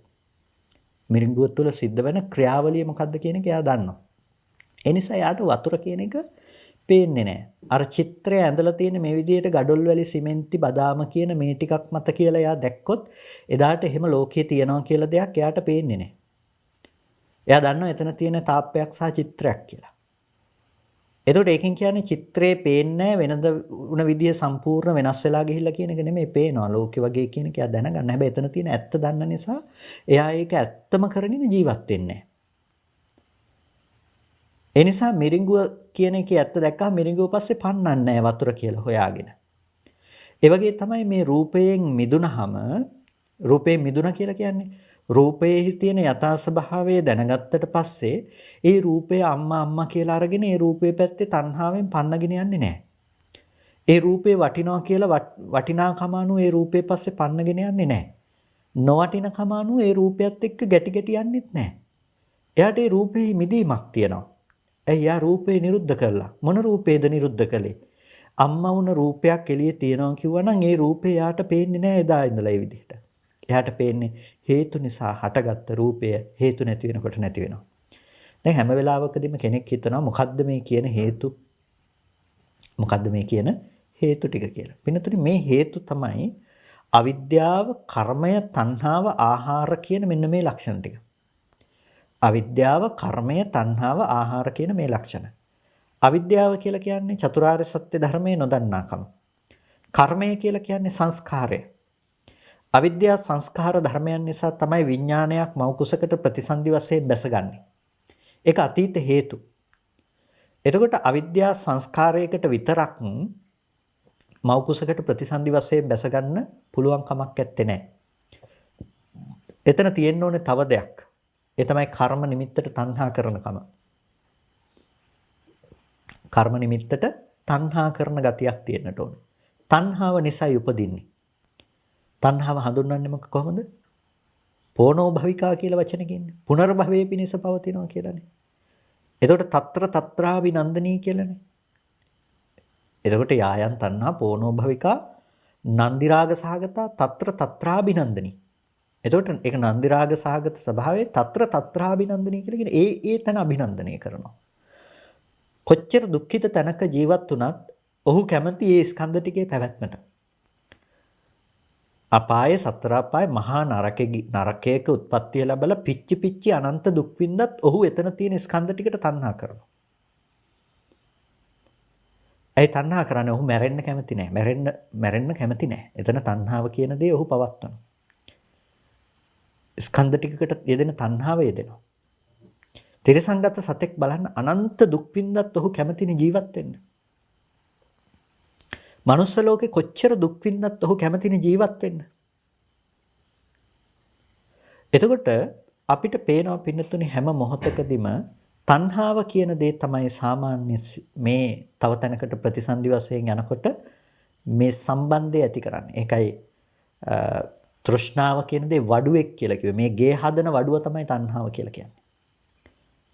මිරිඟුව තුළ සිද්ධ වෙන ක්‍රියාවලිය මොකද්ද කියන එක එයා දන්නවා. ඒ නිසා එයාට වතුර කියන එක පේන්නේ නැහැ. අර චිත්‍රය ඇඳලා තියෙන මේ විදිහට ගඩොල් වැලි සිමෙන්ති බදාම කියන මේ ටිකක් මත කියලා එයා දැක්කොත් එදාට එහෙම ලෝකයේ තියනවා කියලා දෙයක් එයාට පේන්නේ නැහැ. එයා දන්නවා එතන තියෙන තාප්පයක් සහ චිත්‍රයක් කියලා. එතකොට ඒකෙන් කියන්නේ චිත්‍රේ පේන්නේ වෙනද උන විදිය සම්පූර්ණ වෙනස් වෙලා ගිහිල්ලා කියන එක නෙමෙයි පේනවා. ලෝකෙ වගේ කියන එක එයා දැනගන්න. හැබැයි එතන තියෙන ඇත්ත දන්න නිසා එයා ඒක ඇත්තම කරගෙන ජීවත් වෙන්නේ. ඒ නිසා මිරිඟුව කියන එකේ ඇත්ත දැක්කම මිරිඟුව පස්සේ පන්නන්නේ නැහැ වතුර කියලා හොයාගෙන. ඒ වගේ තමයි මේ රූපයෙන් මිදුනහම රූපේ මිදුන කියලා කියන්නේ රූපයේ තියෙන යථා ස්වභාවය දැනගත්තට පස්සේ ඒ රූපය අම්මා කියලා අරගෙන ඒ රූපේ පැත්තේ තණ්හාවෙන් පන්නගෙන යන්නේ නැහැ. ඒ රූපේ වටිනවා කියලා වටිනාකම අනුව ඒ රූපේ පස්සේ පන්නගෙන යන්නේ නැහැ. නොවටිනකම අනුව ඒ රූපයත් එක්ක ගැටි ගැටි යන්නෙත් නැහැ. එයාට ඒ රූපේ මිදීමක් තියෙනවා. එයා රූපේ නිරුද්ධ කළා. මොන රූපේද නිරුද්ධ කළේ? අම්මා වුණ රූපයක් එළියේ තියෙනවා කිව්වනම් ඒ රූපේ යාට පේන්නේ නැහැ එදා ඉඳලා ඒ විදිහට. එයාට පේන්නේ හේතු නිසා හටගත්ත රූපය හේතු නැති වෙනකොට නැති වෙනවා. දැන් හැම වෙලාවකදීම කෙනෙක් හිතනවා මොකද්ද මේ කියන හේතු? මොකද්ද මේ කියන හේතු ටික කියලා. පින්නතුනි මේ හේතු තමයි අවිද්‍යාව, කර්මය, තණ්හාව, ආහාර කියන මෙන්න මේ ලක්ෂණ ටික. අවිද්‍යාව, කර්මය, තණ්හාව, ආහාර කියන මේ ලක්ෂණ. අවිද්‍යාව කියලා කියන්නේ චතුරාර්ය සත්‍ය ධර්මයේ නොදන්නාකම. කර්මය කියලා කියන්නේ සංස්කාරය. අවිද්‍යා සංස්කාර ධර්මයන් නිසා තමයි විඥානයක් මව කුසකට ප්‍රතිසන්දි වශයෙන් බැසගන්නේ. ඒක අතීත හේතු. එතකොට අවිද්‍යා සංස්කාරයකට විතරක් මව කුසකට ප්‍රතිසන්දි වශයෙන් බැසගන්න පුළුවන් කමක් නැත්තේ නෑ. එතන තියෙන්න ඕනේ තව දෙයක්. ඒ තමයි කර්ම නිමිත්තට තණ්හා කරන කම. කර්ම නිමිත්තට තණ්හා කරන ගතියක් තියෙන්නට ඕනේ. තණ්හාව නිසායි උපදින්නේ. තණ්හාව හඳුන්වන්නේ කොහොමද? පෝනෝ භවිකා කියලා වචනකින්. පුනර්භවයේ පිණිස පවතිනවා කියලානේ. එතකොට తත්‍ර తත්‍රාభిනන්දනී කියලානේ. එතකොට යායන් තණ්හා පෝනෝ භවිකා නන්දි රාග සහගතා తත්‍ර తත්‍රාభిනන්දනී. එතකොට ඒක නන්දි රාග සහගත ස්වභාවයේ తත්‍ර తත්‍රාభిනන්දනී කියලා කියන ඒ තැන අභිනන්දනය කරනවා. කොච්චර දුක්ඛිත තැනක ජීවත් වුණත් ඔහු කැමති ඒ ස්කන්ධ ටිකේ පැවැත්මට. අපායේ සතර අපායේ මහා නරකයක උත්පත්තිය ලැබලා පිච්චි පිච්චි අනන්ත දුක් විඳත් ඔහු එතන තියෙන ස්කන්ධ ටිකට තණ්හා කරනවා. ඒ තණ්හා කරන්නේ ඔහු මැරෙන්න කැමති නැහැ. මැරෙන්න කැමති නැහැ. එතන තණ්හාව කියන දේ ඔහු පවත්වනවා. ස්කන්ධ ටිකකට යෙදෙන තණ්හාව යෙදෙනවා. තිරසංගත සතෙක් බලන්න අනන්ත දුක් විඳත් ඔහු කැමතිනේ ජීවත් වෙන්න. මනුස්ස ලෝකේ කොච්චර දුක් විඳත් ඔහු කැමතිනේ ජීවත් වෙන්න. එතකොට අපිට පේනවා පින්නතුනේ හැම මොහොතකදීම තණ්හාව කියන දේ තමයි සාමාන්‍ය මේ තව තැනකට ප්‍රතිසන්දි වශයෙන් යනකොට මේ සම්බන්ධය ඇති කරන්නේ. ඒකයි තෘෂ්ණාව කියන දේ වඩුවෙක් කියලා කිව්වේ. මේ ගේ හදන වඩුව තමයි තණ්හාව කියලා කියන්නේ.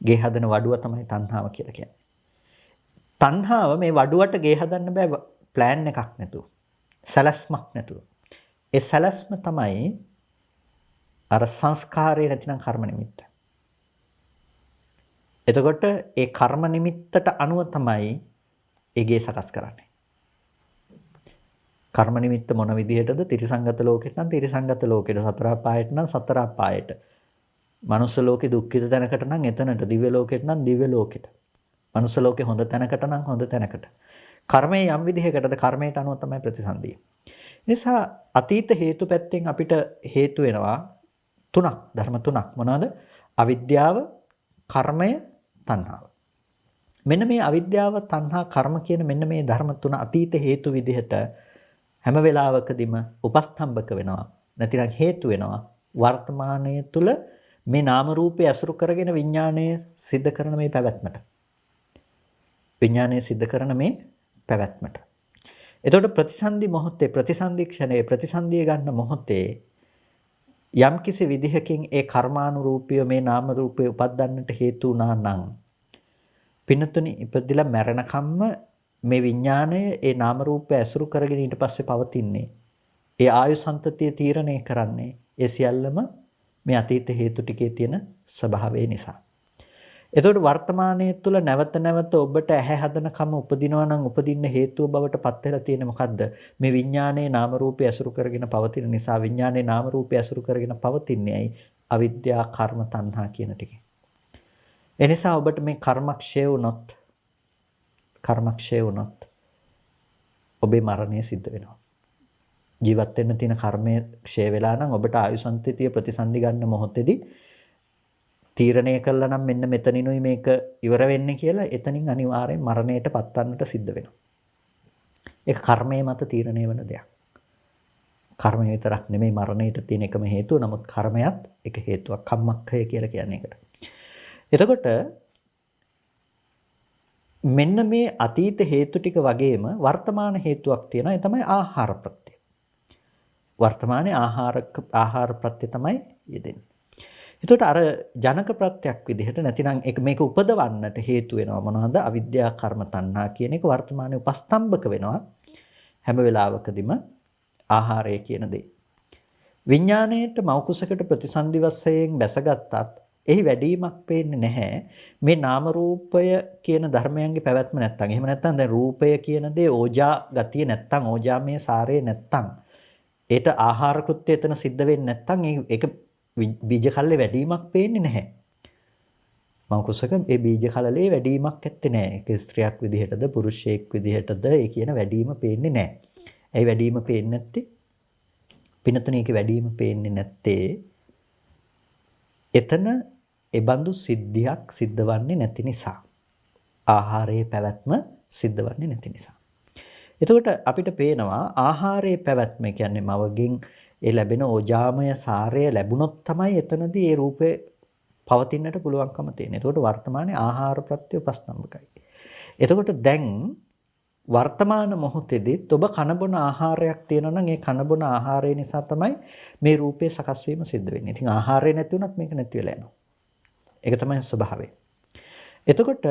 ගේ හදන වඩුව තමයි තණ්හාව කියලා කියන්නේ. තණ්හාව මේ වඩුවට ගේ හදන්න බෑ ප්ලෑන් එකක් නැතුව. සැලැස්මක් නැතුව. ඒ සැලැස්ම තමයි අර සංස්කාරය නැතිනම් කර්ම නිමිත්ත. එතකොට ඒ කර්ම නිමිත්තට අනුව තමයි ඒ ගේ සකස් කරන්නේ. කර්ම නිමිත්ත මොන විදිහටද? තිරිසංගත ලෝකෙට නම් තිරිසංගත ලෝකෙට, සතර අපායට නම් සතර අපායට. මනුස්ස ලෝකේ දුක්ඛිත තැනකට නම් එතනට, දිව්‍ය ලෝකෙට නම් දිව්‍ය ලෝකෙට. මනුස්ස ලෝකේ හොඳ තැනකට නම් හොඳ තැනකට. කර්මයේ යම් විදිහකටද කර්මයට අනුව තමයි ප්‍රතිසන්දිය. නිසා අතීත හේතු පැත්තෙන් අපිට හේතු වෙනවා තුනක් ධර්ම තුනක් මොනවාද? අවිද්‍යාව, කර්මය, තණ්හාව. මෙන්න මේ අවිද්‍යාව, තණ්හා, කර්ම කියන මෙන්න මේ ධර්ම තුන අතීත හේතු විදිහට හැම වෙලාවකදීම උපස්තම්භක වෙනවා. නැතිනම් හේතු වෙනවා. වර්තමානයේ තුල මේ නාම රූපය අසුරු කරගෙන විඥාණය සිද්ධ කරන මේ පැවැත්මට. විඥාණය සිද්ධ කරන මේ පැවැත්මට. එතකොට ප්‍රතිසන්දි මොහොතේ ප්‍රතිසන්දි ක්ෂණයේ ප්‍රතිසන්දිය ගන්න මොහොතේ යම්කිසි විදිහකින් ඒ කර්මානුරූපීව මේ නාම රූපේ උපදින්නට හේතු වුණා නම් පින්නතුනි ඉපදිලා මැරෙනකම්ම මේ විඥාණය ඒ නාම රූපය ඇසුරු කරගෙන ඊට පස්සේ පවතින්නේ. ඒ ආයු සම්තතිය තීරණය කරන්නේ ඒ සියල්ලම මේ අතීත හේතු ටිකේ තියෙන ස්වභාවය නිසා. එතකොට වර්තමානයේ තුල නැවත නැවත ඔබට ඇහැ හදනකම උපදිනවා නම් උපදින්න හේතුව බවට පත් වෙලා තියෙන්නේ මොකද්ද? මේ විඥානයේ නාම රූපය ඇසුරු කරගෙන පවතින නිසා විඥානයේ නාම රූපය ඇසුරු කරගෙන පවතින්නේ ඇයි? අවිද්‍යා, කර්ම, තණ්හා කියන ටිකේ. එනිසා ඔබට මේ කර්මක්ෂය වුණොත් ඔබේ මරණය සිද්ධ වෙනවා. ජීවත් වෙන්න තියෙන කර්මය ක්ෂය වෙලා නම් ඔබට ආයු සංතතිය ප්‍රතිසන්දි ගන්න මොහොතේදී තීරණය කළා නම් මෙන්න මෙතනිනුයි මේක ඉවර වෙන්නේ කියලා එතනින් අනිවාර්යෙන් මරණයට පත්වන්නට සිද්ධ වෙනවා. ඒක කර්මයේ මත තීරණය වෙන දෙයක්. කර්මය විතරක් නෙමෙයි මරණයට තියෙන එකම හේතුව. නමුත් කර්මයත් එක හේතුවක්. කම්මක්ඛය කියලා කියන්නේ ඒකට. එතකොට මෙන්න මේ අතීත හේතු ටික වගේම වර්තමාන හේතුවක් තියෙනවා. ඒ තමයි ආහාර ප්‍රත්‍ය. වර්තමානයේ ආහාර ප්‍රත්‍ය තමයි යෙදෙන්නේ. එතකොට අර ජනක ප්‍රත්‍යක් විදිහට නැතිනම් මේක උපදවන්නට හේතු වෙනවා මොනවද? අවිද්‍යා, කර්ම, තණ්හා කියන එක වර්තමානයේ උපස්තම්භක වෙනවා හැම වෙලාවකදීම ආහාරය කියන දේ. විඥාණයට මෞකුසකට ප්‍රතිසන්දි වශයෙන් බැසගත්තත් එහි වැඩිමක් පේන්නේ නැහැ. මේ නාම රූපය කියන ධර්මයන්ගේ පැවැත්ම නැත්තම්. එහෙම නැත්තම් දැන් රූපය කියන දේ ඕජා ගතිය නැත්තම් ඕජාමය සාරය නැත්තම් ඒට ආහාර කෘත්‍ය එතන සිද්ධ වෙන්නේ නැත්තම් ඒක බීජ කල්ලේ වැඩිමක් පේන්නේ නැහැ. මෞකුසක ඒ බීජ කලලේ වැඩිමක් ඇත්තේ නැහැ. ඒක ස්ත්‍රියක් විදිහටද පුරුෂයෙක් විදිහටද ඒ කියන වැඩිම පේන්නේ නැහැ. ඒ වැඩිම පේන්නේ නැත්තේ පිනතුණේක වැඩිම පේන්නේ නැත්තේ එතන ඒබඳු සිද්ධියක් සිද්ධවන්නේ නැති නිසා. ආහාරයේ පැවැත්ම සිද්ධවන්නේ නැති නිසා. එතකොට අපිට පේනවා ආහාරයේ පැවැත්ම කියන්නේ මවගෙන් ඒ ලැබෙන ඕජාමය සාරය ලැබුණොත් තමයි එතනදී ඒ රූපේ පවතින්නට පුළුවන්කම තියෙන්නේ. එතකොට වර්තමානයේ ආහාර ප්‍රත්‍ය උපස්තම්භකයි. එතකොට දැන් වර්තමාන මොහොතේදී ඔබ කනබොන ආහාරයක් තියෙනවා නම් ඒ කනබොන ආහාරය නිසා තමයි මේ රූපේ සකස් වීම සිද්ධ වෙන්නේ. ඉතින් ආහාරය නැති වුණත් මේක නැති වෙලා යනවා. ඒක තමයි ස්වභාවය. එතකොට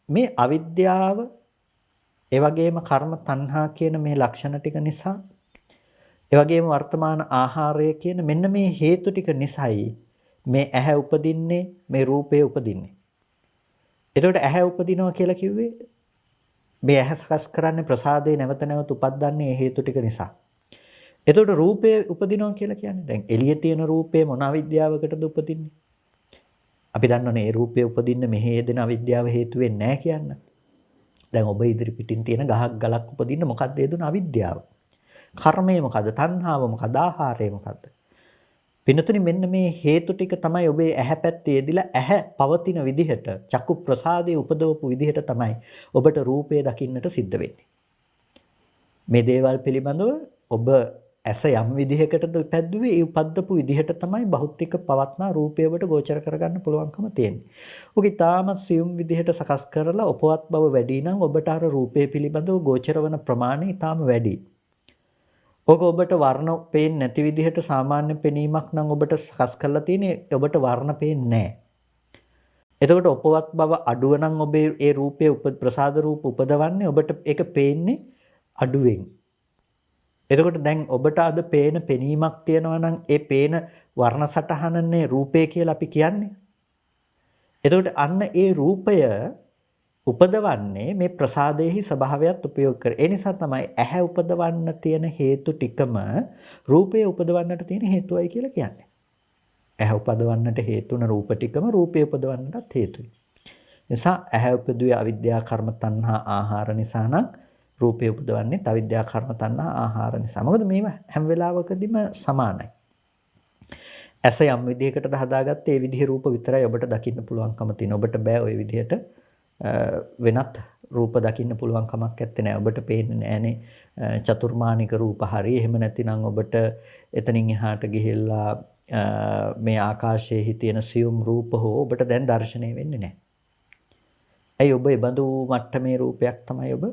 මේ අවිද්‍යාව ඒ වගේම කර්ම, තණ්හා කියන මේ ලක්ෂණ ටික නිසා ඒ වගේම වර්තමාන ආහාරය කියන මෙන්න මේ හේතු ටික නිසායි මේ ඇහැ උපදින්නේ, මේ රූපය උපදින්නේ. එතකොට ඇහැ උපදිනවා කියලා කිව්වේ මේ ඇහැ සකස් කරන්නේ ප්‍රසාදේ නැවත නැවත උපද්දන්නේ මේ හේතු ටික නිසා. එතකොට රූපය උපදිනවා කියලා කියන්නේ දැන් එළියේ තියෙන රූපේ මොන අවිද්‍යාවකටද උපදින්නේ? අපි දන්නවනේ මේ රූපය උපදින්න මෙහි යෙදෙන අවිද්‍යාව හේතු වෙන්නේ නැහැ කියන්න. දැන් ඔබ ඉදිරි පිටින් තියෙන ගහක් ගලක් උපදින්න මොකක්ද හේතුන? අවිද්‍යාව. කර්මය මොකද්ද? තණ්හාව මොකද්ද? ආහාරය මොකද්ද? පින්නතුනි මෙන්න මේ හේතු ටික තමයි ඔබේ ඇහැ පැත්තේ යෙදිලා ඇහැ පවතින විදිහට චක්කු ප්‍රසාදයේ උපදවපු විදිහට තමයි ඔබට රූපය දකින්නට සිද්ධ වෙන්නේ. මේ දේවල් පිළිබඳව ඔබ ඇස යම් විදිහකටද උපැද්දුවේ ඒ උපද්දපු විදිහට තමයි භෞතික පවත්නා රූපය ඔබට ගෝචර කරගන්න පුළුවන්කම තියෙන්නේ. ඔක ඊටාමත් සියුම් විදිහට සකස් කරලා උපවත් බව වැඩි නම් ඔබට අර රූපය පිළිබඳව ගෝචර වන ප්‍රමාණය ඊටාම වැඩි. ඔක ඔබට වර්ණ පේන්නේ නැති විදිහට සාමාන්‍ය පෙනීමක් නම් ඔබට සකස් කරලා තියෙන්නේ ඔබට වර්ණ පේන්නේ නැහැ. එතකොට උපවත් බව අඩුව නම් ඔබේ ඒ රූපයේ ප්‍රසාද රූප උපදවන්නේ ඔබට ඒක පේන්නේ අඩුවෙන්. එතකොට දැන් ඔබට අද පේන පෙනීමක් තියෙනවා නම් ඒ පේන වර්ණ සටහනනේ රූපය කියලා අපි කියන්නේ. එතකොට අන්න ඒ රූපය උපදවන්නේ මේ ප්‍රසාදයේහි ස්වභාවයත් උපයෝග කර. ඒ නිසා තමයි ඇහැ උපදවන්න තියෙන හේතු ටිකම රූපය උපදවන්නට තියෙන හේතුවයි කියලා කියන්නේ. ඇහැ උපදවන්නට හේතුන රූප ටිකම රූපය උපදවන්නටත් හේතුයි. නිසා ඇහැ උපදුවේ අවිද්‍යා, කර්ම, තණ්හා, ආහාර නිසා නම් රූපය උපදවන්නේ අවිද්‍යා, කර්ම, තණ්හා, ආහාර නිසා. මොකද මේවා හැම වෙලාවකදීම සමානයි. ඇස යම් විදිහකටද හදාගත්තේ ඒ විදිහේ රූප විතරයි ඔබට දකින්න පුළුවන්කම තියෙන. ඔබට බෑ ওই විදිහට වෙනත් රූප දකින්න පුළුවන් කමක් නැත්තේ නෑ. ඔබට පේන්නේ නෑනේ චතුර්මානික රූප හරි. එහෙම නැතිනම් ඔබට එතනින් එහාට ගිහිල්ලා මේ ආකාශයේ තියෙන සියුම් රූප හෝ ඔබට දැන් දැర్శණය වෙන්නේ නෑ. ඇයි ඔබ ඒ බඳු මට්ටමේ රූපයක් තමයි ඔබ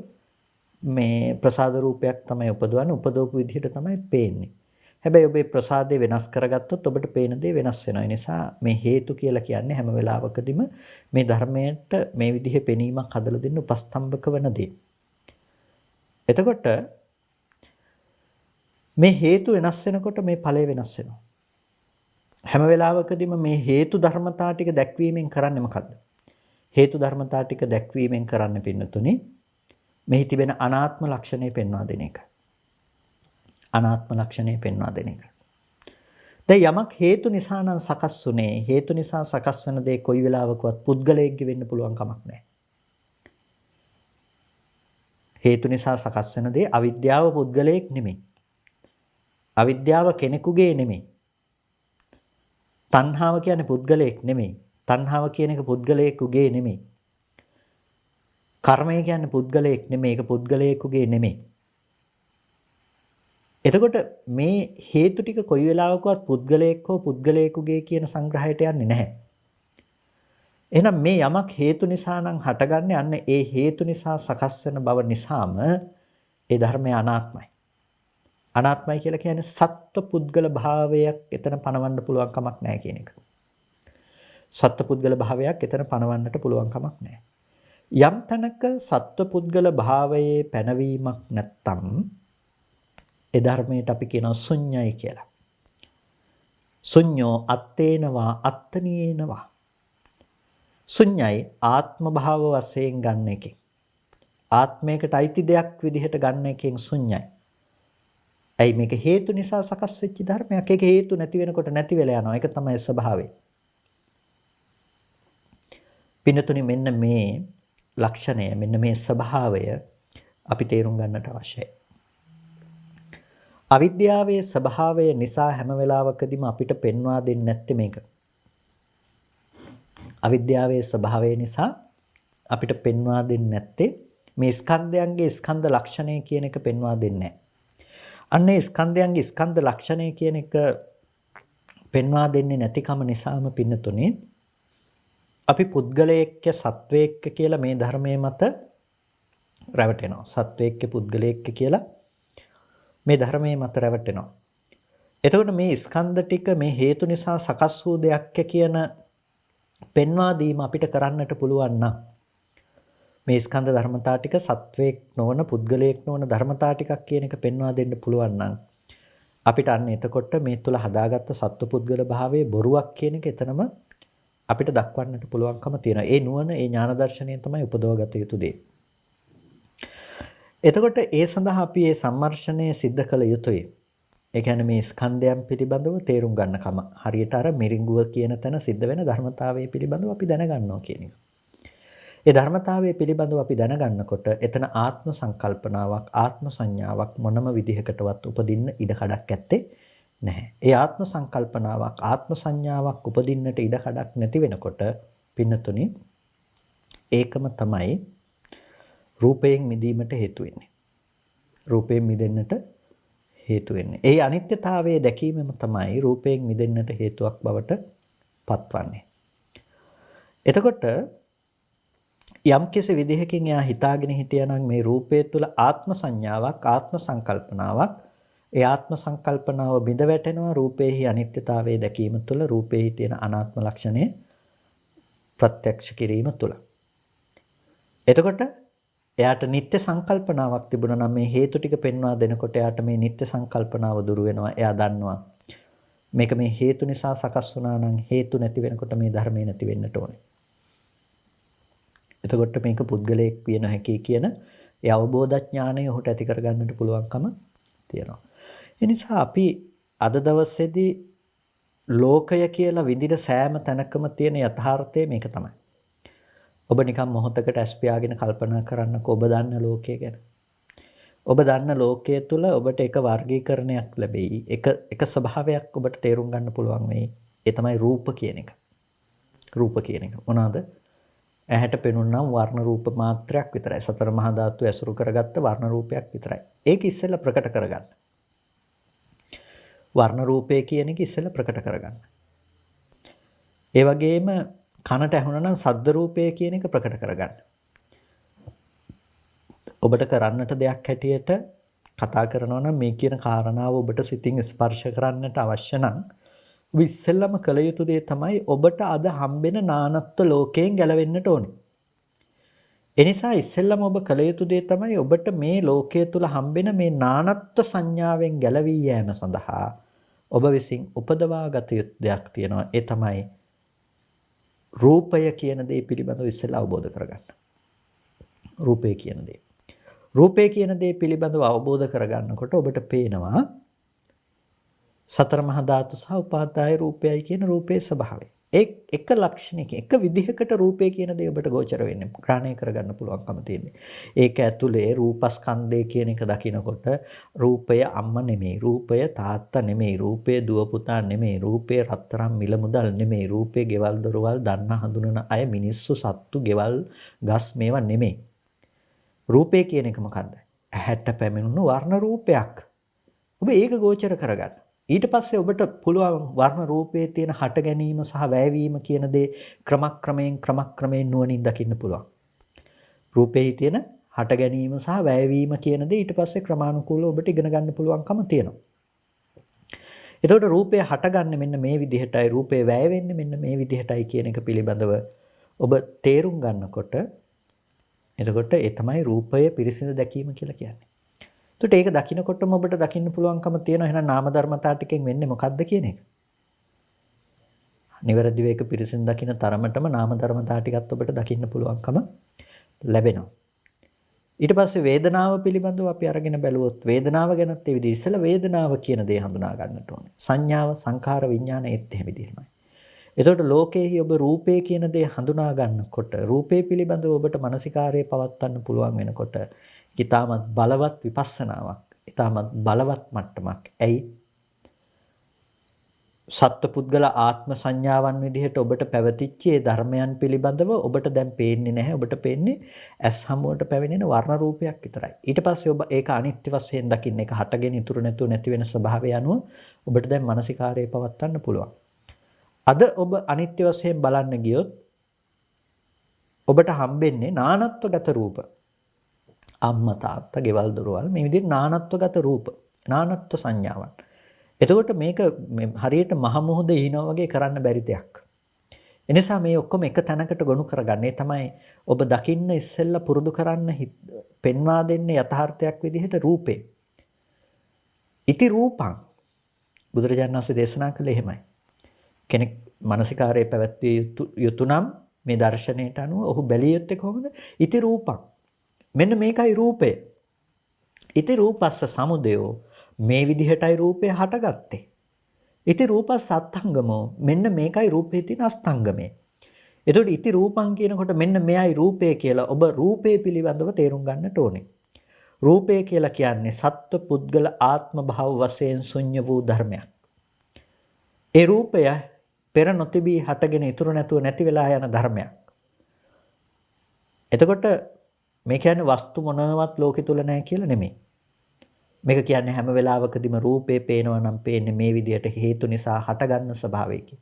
මේ ප්‍රසාද රූපයක් තමයි උපදවන්නේ. උපදවපු විදිහට තමයි පේන්නේ. හැබැයි ඔබේ ප්‍රසාදේ වෙනස් කරගත්තොත් ඔබට පේන දේ වෙනස් වෙනවා. ඒ නිසා මේ හේතු කියලා කියන්නේ හැම වෙලාවකදීම මේ ධර්මයට මේ විදිහේ පෙනීමක් හදලා දෙන්න උපස්තම්භක වෙන දේ. එතකොට මේ හේතු වෙනස් වෙනකොට මේ ඵලය වෙනස් වෙනවා. හැම වෙලාවකදීම මේ හේතු ධර්මතා ටික දැක්වීමෙන් කරන්නේ මොකද්ද? හේතු ධර්මතා ටික දැක්වීමෙන් කරන්න පින්නතුනේ මෙහි තිබෙන අනාත්ම ලක්ෂණය පෙන්වා දෙන එක. අනාත්ම ලක්ෂණය පෙන්වා දෙන එක. දැන් යමක් හේතු නිසා නම් සකස් වුනේ, හේතු නිසා සකස් වෙන දේ කොයි වෙලාවකවත් පුද්ගලයෙක්ගේ වෙන්න පුළුවන් කමක් නැහැ. හේතු නිසා සකස් වෙන දේ අවිද්‍යාව පුද්ගලයෙක් නෙමෙයි. අවිද්‍යාව කෙනෙකුගේ නෙමෙයි. තණ්හාව කියන්නේ පුද්ගලයෙක් නෙමෙයි. තණ්හාව කියන එක පුද්ගලයෙකුගේ නෙමෙයි. කර්මය කියන්නේ පුද්ගලයෙක් නෙමෙයි. ඒක පුද්ගලයෙකුගේ නෙමෙයි. එතකොට මේ හේතු ටික කොයි වෙලාවකවත් පුද්ගලයෙක් හෝ පුද්ගලයෙකුගේ කියන සංග්‍රහයට යන්නේ නැහැ. එහෙනම් මේ යමක් හේතු නිසා නම් හටගන්නේ අන්න ඒ හේතු නිසා සකස් වෙන බව නිසාම ඒ ධර්මය අනාත්මයි. අනාත්මයි කියලා කියන්නේ සත්ව පුද්ගල භාවයක් එතන පනවන්න පුළුවන් කමක් නැහැ කියන එක. සත්ව පුද්ගල භාවයක් එතන පනවන්නට පුළුවන් කමක් නැහැ. යම් තැනක සත්ව පුද්ගල භාවයේ පැනවීමක් නැත්තම් ඒ ධර්මයට අපි කියනවා ශුන්‍යයි කියලා. ශුන්‍යෝ අත්තේනවා අත්තනීයනවා. ශුන්‍යයි ආත්ම භාව වශයෙන් ගන්න එකෙන්. ආත්මයකට අයිති දෙයක් විදිහට ගන්න එකෙන් ශුන්‍යයි. ඇයි මේක හේතු නිසා සකස් වෙච්ච ධර්මයක්. ඒක හේතු නැති වෙනකොට නැති වෙලා යනවා. ඒක තමයි ස්වභාවය. පින්නතුනි මෙන්න මේ ලක්ෂණය මෙන්න මේ ස්වභාවය අපි තේරුම් ගන්නට අවශ්‍යයි. අවිද්‍යාවේ ස්වභාවය නිසා හැම වෙලාවකදීම අපිට පෙන්වා දෙන්නේ නැත්තේ මේක. අවිද්‍යාවේ ස්වභාවය නිසා අපිට පෙන්වා දෙන්නේ නැත්තේ මේ ස්කන්ධයන්ගේ ස්කන්ධ ලක්ෂණය කියන එක පෙන්වා දෙන්නේ නැහැ. අන්න ඒ ස්කන්ධයන්ගේ ස්කන්ධ ලක්ෂණය කියන එක පෙන්වා දෙන්නේ නැතිකම නිසාම පින්නතුනේ අපි පුද්ගලයෙක්ක සත්වයෙක්ක කියලා මේ ධර්මයේ මත රැවටෙනවා. සත්වයෙක්ක පුද්ගලයෙක්ක කියලා මේ ධර්මයේ මත රැවටෙනවා. එතකොට මේ ස්කන්ධ ටික මේ හේතු නිසා සකස් වූ දෙයක් කියන පෙන්වා දීම අපිට කරන්නට පුළුවන් නම් මේ ස්කන්ධ ධර්මතා ටික සත්වයක් නොවන පුද්ගලයෙක් නොවන ධර්මතා ටිකක් කියන එක පෙන්වා දෙන්න පුළුවන් නම් අපිට අන්න එතකොට මේ තුල හදාගත්ත සත්ව පුද්ගල භාවයේ බොරුවක් කියන එක එතනම අපිට දක්වන්නට පුළුවන්කම තියෙනවා. ඒ නුවණ ඒ ඥාන දර්ශනය තමයි උපදවගත යුතු දේ. එතකොට ඒ සඳහා අපි මේ සම්මර්ෂණය සිද්ධ කළ යුතුයි. ඒ කියන්නේ මේ ස්කන්ධයන් පිළිබඳව තේරුම් ගන්නකම හරියට අර මිරිඟුව කියන තැන සිද්ධ වෙන ධර්මතාවය පිළිබඳව අපි දැනගන්නවා කියන එක. ඒ ධර්මතාවය පිළිබඳව අපි දැනගන්නකොට එතන ආත්ම සංකල්පනාවක් ආත්ම සංඥාවක් මොනම විදිහකටවත් උපදින්න ඉඩ කඩක් ඇත්තේ නැහැ. ඒ ආත්ම සංකල්පනාවක් ආත්ම සංඥාවක් උපදින්නට ඉඩ කඩක් නැති වෙනකොට පින්නතුනි ඒකම තමයි රූපයෙන් මිදීමට හේතු වෙන්නේ. රූපයෙන් මිදෙන්නට හේතු වෙන්නේ. ඒ අනිත්‍යතාවයේ දැකීමම තමයි රූපයෙන් මිදෙන්නට හේතුවක් බවට පත්වන්නේ. එතකොට යම් කිසි විදිහකින් එයා හිතාගෙන හිටියනම් මේ රූපය තුළ ආත්ම සංඥාවක් ආත්ම සංකල්පනාවක් ඒ ආත්ම සංකල්පනාව බිඳ වැටෙනවා රූපේහි අනිත්‍යතාවයේ දැකීම තුළ රූපේහි තියෙන අනාත්ම ලක්ෂණය ප්‍රත්‍යක්ෂ කිරීම තුළ. එතකොට එයාට නිත්‍ය සංකල්පනාවක් තිබුණා නම් මේ හේතු ටික පෙන්වා දෙනකොට එයාට මේ නිත්‍ය සංකල්පනාව දුරු වෙනවා. එයා දන්නවා මේක මේ හේතු නිසා සකස් වුණා නම් හේතු නැති වෙනකොට මේ ධර්මය නැති වෙන්නට ඕනේ. එතකොට මේක පුද්ගලයෙක් විය නොහැකි කියන ඒ අවබෝධ ඥානය ඔහුට ඇති කරගන්නට පුළුවන්කම තියෙනවා. ඒ නිසා අපි අද දවසේදී ලෝකය කියලා විඳින සෑම තැනකම තියෙන යථාර්ථය මේක තමයි. ඔබ නිකන් මොහොතකට ඇස් පියාගෙන කල්පනා කරන්නකෝ ඔබ දන්න ලෝකය ගැන. ඔබ දන්න ලෝකයේ තුල ඔබට එක වර්ගීකරණයක් ලැබෙයි. එක ස්වභාවයක් ඔබට තේරුම් ගන්න පුළුවන් වෙයි. ඒ තමයි රූප කියන එක. රූප කියන එක. මොනවාද? ඇහැට පෙනුනනම් වර්ණ රූප මාත්‍රයක් විතරයි. සතර මහා ධාතු ඇසුරු කරගත්ත වර්ණ රූපයක් විතරයි. ඒක ඉස්සෙල්ලා ප්‍රකට කරගන්න. වර්ණ රූපය කියන එක ඉස්සෙල්ලා ප්‍රකට කරගන්න. ඒ වගේම කනට ඇහුණා නම් ශබ්ද රූපය කියන එක ප්‍රකට කරගන්න. ඔබට කරන්නට දෙයක් හැටියට කතා කරනවා නම් මේ කියන කාරණාව ඔබට සිතින් ස්පර්ශ කරන්නට අවශ්‍ය නම් ඉස්සෙල්ලම කළ යුතු දේ තමයි ඔබට අද හම්බෙන නානත්ව ලෝකයෙන් ගැලවෙන්නට ඕනේ. එනිසා ඉස්සෙල්ලම ඔබ කළ යුතු දේ තමයි ඔබට මේ ලෝකයේ තුල හම්බෙන මේ නානත්ව සංඥාවෙන් ගැලවී යෑම සඳහා ඔබ විසින් උපදවා ගත යුතු දෙයක් තියෙනවා. ඒ තමයි රූපය කියන දේ පිළිබඳව ඉස්සෙල්ලා අවබෝධ කරගන්න. රූපය කියන දේ. රූපය කියන දේ පිළිබඳව අවබෝධ කරගන්නකොට ඔබට පේනවා සතර මහා ධාතු සහ උපාදාය රූපයයි කියන රූපේ ස්වභාවය. එක ලක්ෂණයක එක විදිහකට රූපය කියන දේ ඔබට ගෝචර වෙන්නේ. ග්‍රහණය කරගන්න පුළුවන්කම තියෙන්නේ. ඒක ඇතුලේ රූපස්කන්ධය කියන එක දකිනකොට රූපය අම්මා නෙමෙයි, රූපය තාත්තා නෙමෙයි, රූපය දුව පුතා නෙමෙයි, රූපය රත්තරන් මිල මුදල් නෙමෙයි, රූපය ගෙවල් දොරවල් දන්න හඳුනන අය මිනිස්සු සත්තු ගෙවල් ගස් මේවා නෙමෙයි. රූපය කියන එක මොකද්ද? ඇහැට පැමිණුණු වර්ණ රූපයක්. ඔබ ඒක ගෝචර කරගන්න. ඊට පස්සේ ඔබට පුළුවන් වර්ණ රූපයේ තියෙන හට ගැනීම සහ වැයවීම කියන දේ ක්‍රමක්‍රමයෙන් නුවණින් දකින්න පුළුවන්. රූපයේ තියෙන හට ගැනීම සහ වැයවීම කියන දේ ඊට පස්සේ ක්‍රමානුකූලව ඔබට ඉගෙන ගන්න පුළුවන්කම තියෙනවා. එතකොට රූපය හටගන්නේ මෙන්න මේ විදිහටයි, රූපය වැය වෙන්නේ මෙන්න මේ විදිහටයි කියන එක පිළිබඳව ඔබ තේරුම් ගන්නකොට එතකොට ඒ තමයි රූපය පිරිසිදු දැකීම කියලා කියන්නේ. එතකොට ඒක දකින්නකොටම ඔබට දකින්න පුළුවන්කම තියෙනවා එහෙනම් නාම ධර්මතා ටිකෙන් වෙන්නේ මොකද්ද කියන එක. නිවැරදිව ඒක පිරිසිදු දකින්න තරමටම නාම ධර්මතා ටිකත් ඔබට දකින්න පුළුවන්කම ලැබෙනවා. ඊට පස්සේ වේදනාව පිළිබඳව අපි අරගෙන බැලුවොත් වේදනාව ගැනත් ඒ විදිහ ඉස්සෙල්ලා වේදනාව කියන දේ හඳුනා ගන්නට ඕනේ. සංඥාව, සංඛාර, විඥාන ඒත් එහෙම විදිහමයි. එතකොට ලෝකයේහි ඔබ රූපේ කියන දේ හඳුනා ගන්නකොට රූපේ පිළිබඳව ඔබට මානසිකාරයේ පවත්වන්න පුළුවන් වෙනකොට ඊටමත් බලවත් විපස්සනාවක්, ඊටමත් බලවත් මට්ටමක්. ඇයි? සත්පුද්ගල ආත්ම සංඥාවන් විදිහට ඔබට පැවතිච්ච ඒ ධර්මයන් පිළිබඳව ඔබට දැන් පේන්නේ නැහැ. ඔබට පේන්නේ ඇස් හමුවට පැවෙනෙන වර්ණ රූපයක් විතරයි. ඊට පස්සේ ඔබ ඒක අනිත්‍ය වශයෙන් දකින්න, ඒක හටගෙන ඉතුරු නැතුව නැති වෙන ස්වභාවය අනුව ඔබට දැන් මානසිකාරයේ පවත්වන්න පුළුවන්. අද ඔබ අනිත්‍ය වශයෙන් බලන්න ගියොත් ඔබට හම්බෙන්නේ නානත්වගත රූප. අම්මා තාත්තා ගෙවල් දොරවල් මේ විදිහට නානත්වගත රූප, නානත්ව සංඥාවන්. එතකොට මේක හරියට මහ මුහුදේ හිනවා වගේ කරන්න බැරි දෙයක්. එනිසා මේ ඔක්කොම එක තැනකට ගොනු කරගන්නේ තමයි ඔබ දකින්න ඉස්සෙල්ලා පුරුදු කරන්න පෙන්වා දෙන්නේ යථාර්ථයක් විදිහට රූපේ. ඉති රූපං බුදුරජාණන් වහන්සේ දේශනා කළේ එහෙමයි. කෙනෙක් මානසිකාරයේ පැවැත්විය යුතු නම් මේ දර්ශනයට අනුව ඔහු බැලිය යුත්තේ කොහොමද? ඉති රූපං. මෙන්න මේකයි රූපය. ඉති රූපස්ස සමුදයෝ මේ විදිහටයි රූපය හටගත්තේ. ඉති රූපස් අත්ංගමෝ මෙන්න මේකයි රූපේ තියෙන අස්තංගමේ. එතකොට ඉති රූපං කියනකොට මෙන්න මෙයයි රූපය කියලා ඔබ රූපේ පිළිබඳව තේරුම් ගන්නට ඕනේ. රූපය කියලා කියන්නේ සත්ව පුද්ගල ආත්ම භාව වශයෙන් ශුන්‍ය වූ ධර්මයක්. ඒ රූපය පෙර නොතිබී හටගෙන ඉතුරු නැතුව නැති වෙලා යන ධර්මයක්. එතකොට මේ කියන්නේ වස්තු මොනවත් ලෝකෙ තුල නැහැ කියලා නෙමෙයි. මේක කියන්නේ හැම වෙලාවකදීම රූපේ පේනවා නම් පේන්නේ මේ විදියට හේතු නිසා හටගන්න ස්වභාවයකින්.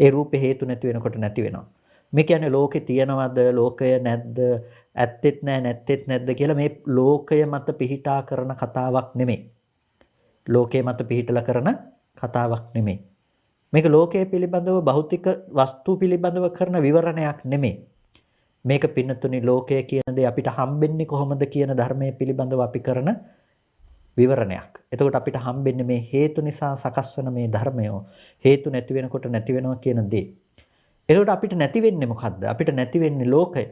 ඒ රූපේ හේතු නැති වෙනකොට නැති වෙනවා. මේ කියන්නේ ලෝකේ තියනවද ලෝකය නැද්ද ඇත්තෙත් නැහැ නැත්තෙත් නැද්ද කියලා මේ ලෝකය මත පිහිටා කරන කතාවක් නෙමෙයි. ලෝකයේ මත පිහිටලා කරන කතාවක් නෙමෙයි. මේක ලෝකයේ පිළිබඳව භෞතික වස්තු පිළිබඳව කරන විවරණයක් නෙමෙයි. මේක පින්නතුනි ලෝකය කියන දේ අපිට හම්බෙන්නේ කොහොමද කියන ධර්මයේ පිළිබඳව අපි කරන විවරණයක්. එතකොට අපිට හම්බෙන්නේ මේ හේතු නිසා සකස් වන මේ ධර්මය හේතු නැති වෙනකොට නැති වෙනවා කියන දේ. එතකොට අපිට නැති වෙන්නේ මොකද්ද? අපිට නැති වෙන්නේ ලෝකය.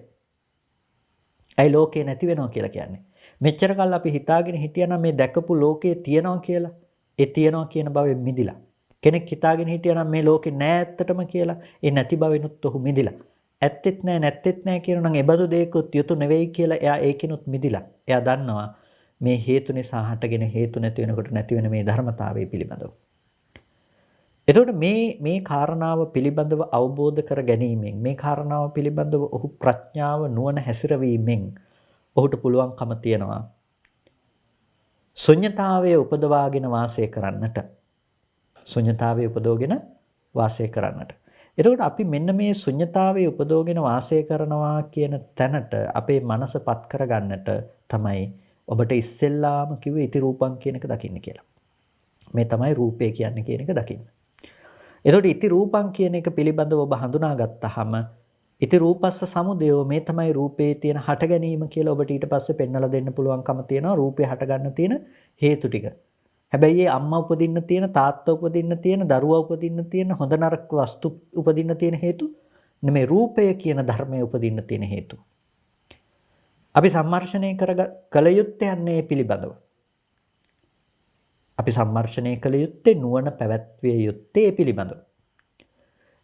ඇයි ලෝකේ නැති වෙනවා කියලා කියන්නේ? මෙච්චර කල් අපි හිතාගෙන හිටියනම් මේ දැකපු ලෝකේ තියනවා කියලා. ඒ තියනවා කියන බවෙන් මිදිලා. කෙනෙක් හිතාගෙන හිටියනම් මේ ලෝකේ නෑ ඇත්තටම කියලා. ඒ නැති බවෙනුත් ඔහු මිදිලා. ඇත්තෙත් නෑ නැත්තෙත් නෑ කියනනම් ඒ බඳු දෙයක්වත් යුතු නෙවෙයි කියලා එයා ඒකිනුත් මිදිලා. එයා දන්නවා මේ හේතු නිසා හටගෙන හේතු නැති වෙනකොට නැති වෙන මේ ධර්මතාවය පිළිබඳව. එතකොට මේ කාරණාව පිළිබඳව අවබෝධ කර ගැනීමෙන් මේ කාරණාව පිළිබඳව ඔහු ප්‍රඥාව නුවණ හැසිරවීමෙන් ඔහුට පුළුවන්කම තියනවා ශුන්‍යතාවයේ උපදවාගෙන වාසය කරන්නට. ශුන්‍යතාවයේ උපදවගෙන වාසය කරන්නට. එතකොට අපි මෙන්න මේ ශුන්‍යතාවයේ උපදවගෙන වාසය කරනවා කියන තැනට අපේ මනසපත් කරගන්නට තමයි ඔබට ඉස්සෙල්ලාම කිව්වේ ඉති රූපං කියන එක දකින්න කියලා. මේ තමයි රූපය කියන්නේ කියන එක දකින්න. එතකොට ඉති රූපං කියන එක පිළිබඳව ඔබ හඳුනාගත්තාම ඉති රූපස්ස සමුදයෝ මේ තමයි රූපේ තියෙන හට ගැනීම කියලා ඔබට ඊට පස්සේ පෙන්වලා දෙන්න පුළුවන්කම තියෙනවා රූපේ හට ගන්න තියෙන හේතු ටික. හැබැයි මේ අම්මා උපදින්න තියෙන තාත්තා උපදින්න තියෙන දරුවා උපදින්න තියෙන හොඳ නරක වස්තු උපදින්න තියෙන හේතු නෙමෙයි රූපය කියන ධර්මයේ උපදින්න තියෙන හේතු. අපි සම්මර්ෂණය කළ යුත්තේ යන්නේ පිළිබඳව. අපි සම්මර්ෂණය කළ යුත්තේ නුවණ පැවැත්විය යුත්තේ පිළිබඳව.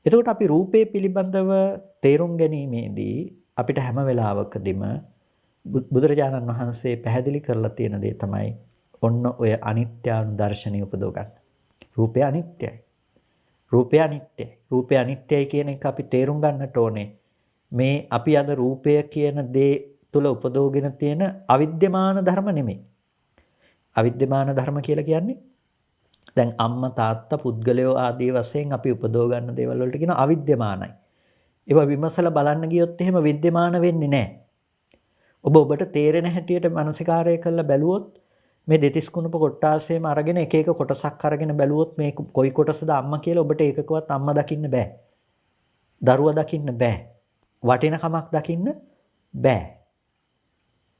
එතකොට අපි රූපේ පිළිබඳව තේරුම් ගැනීමේදී අපිට හැම වෙලාවකදීම බුදුරජාණන් වහන්සේ පැහැදිලි කරලා තියෙන දේ තමයි ඔන්න ඔය අනිත්‍යානුදර්ශනීය උපදව ගන්න. රූපය අනිත්‍යයි. රූපය අනිත්‍යයි. රූපය අනිත්‍යයි කියන එක අපි තේරුම් ගන්නට ඕනේ. මේ අපි අද රූපය කියන දේ තුල උපදවගෙන තියෙන අවිද්‍යමාන ධර්ම නෙමෙයි. අවිද්‍යමාන ධර්ම කියලා කියන්නේ දැන් අම්මා තාත්තා පුද්ගලයෝ ආදී වශයෙන් අපි උපදව ගන්න දේවල් වලට කියන අවිද්‍යමානයි. ඒවා විමසලා බලන්න ගියොත් එහෙම විද්‍යමාන වෙන්නේ නැහැ. ඔබට තේරෙන හැටියට මානසිකාරය කරලා බැලුවොත් මේ දෙතිස් කුණප කොටාසේම අරගෙන එක එක කොටසක් අරගෙන බැලුවොත් මේ කොයි කොටසද අම්මා කියලා ඔබට ඒකකවත් අම්මා දකින්න බෑ. දරුවා දකින්න බෑ. වටිනකමක් දකින්න බෑ.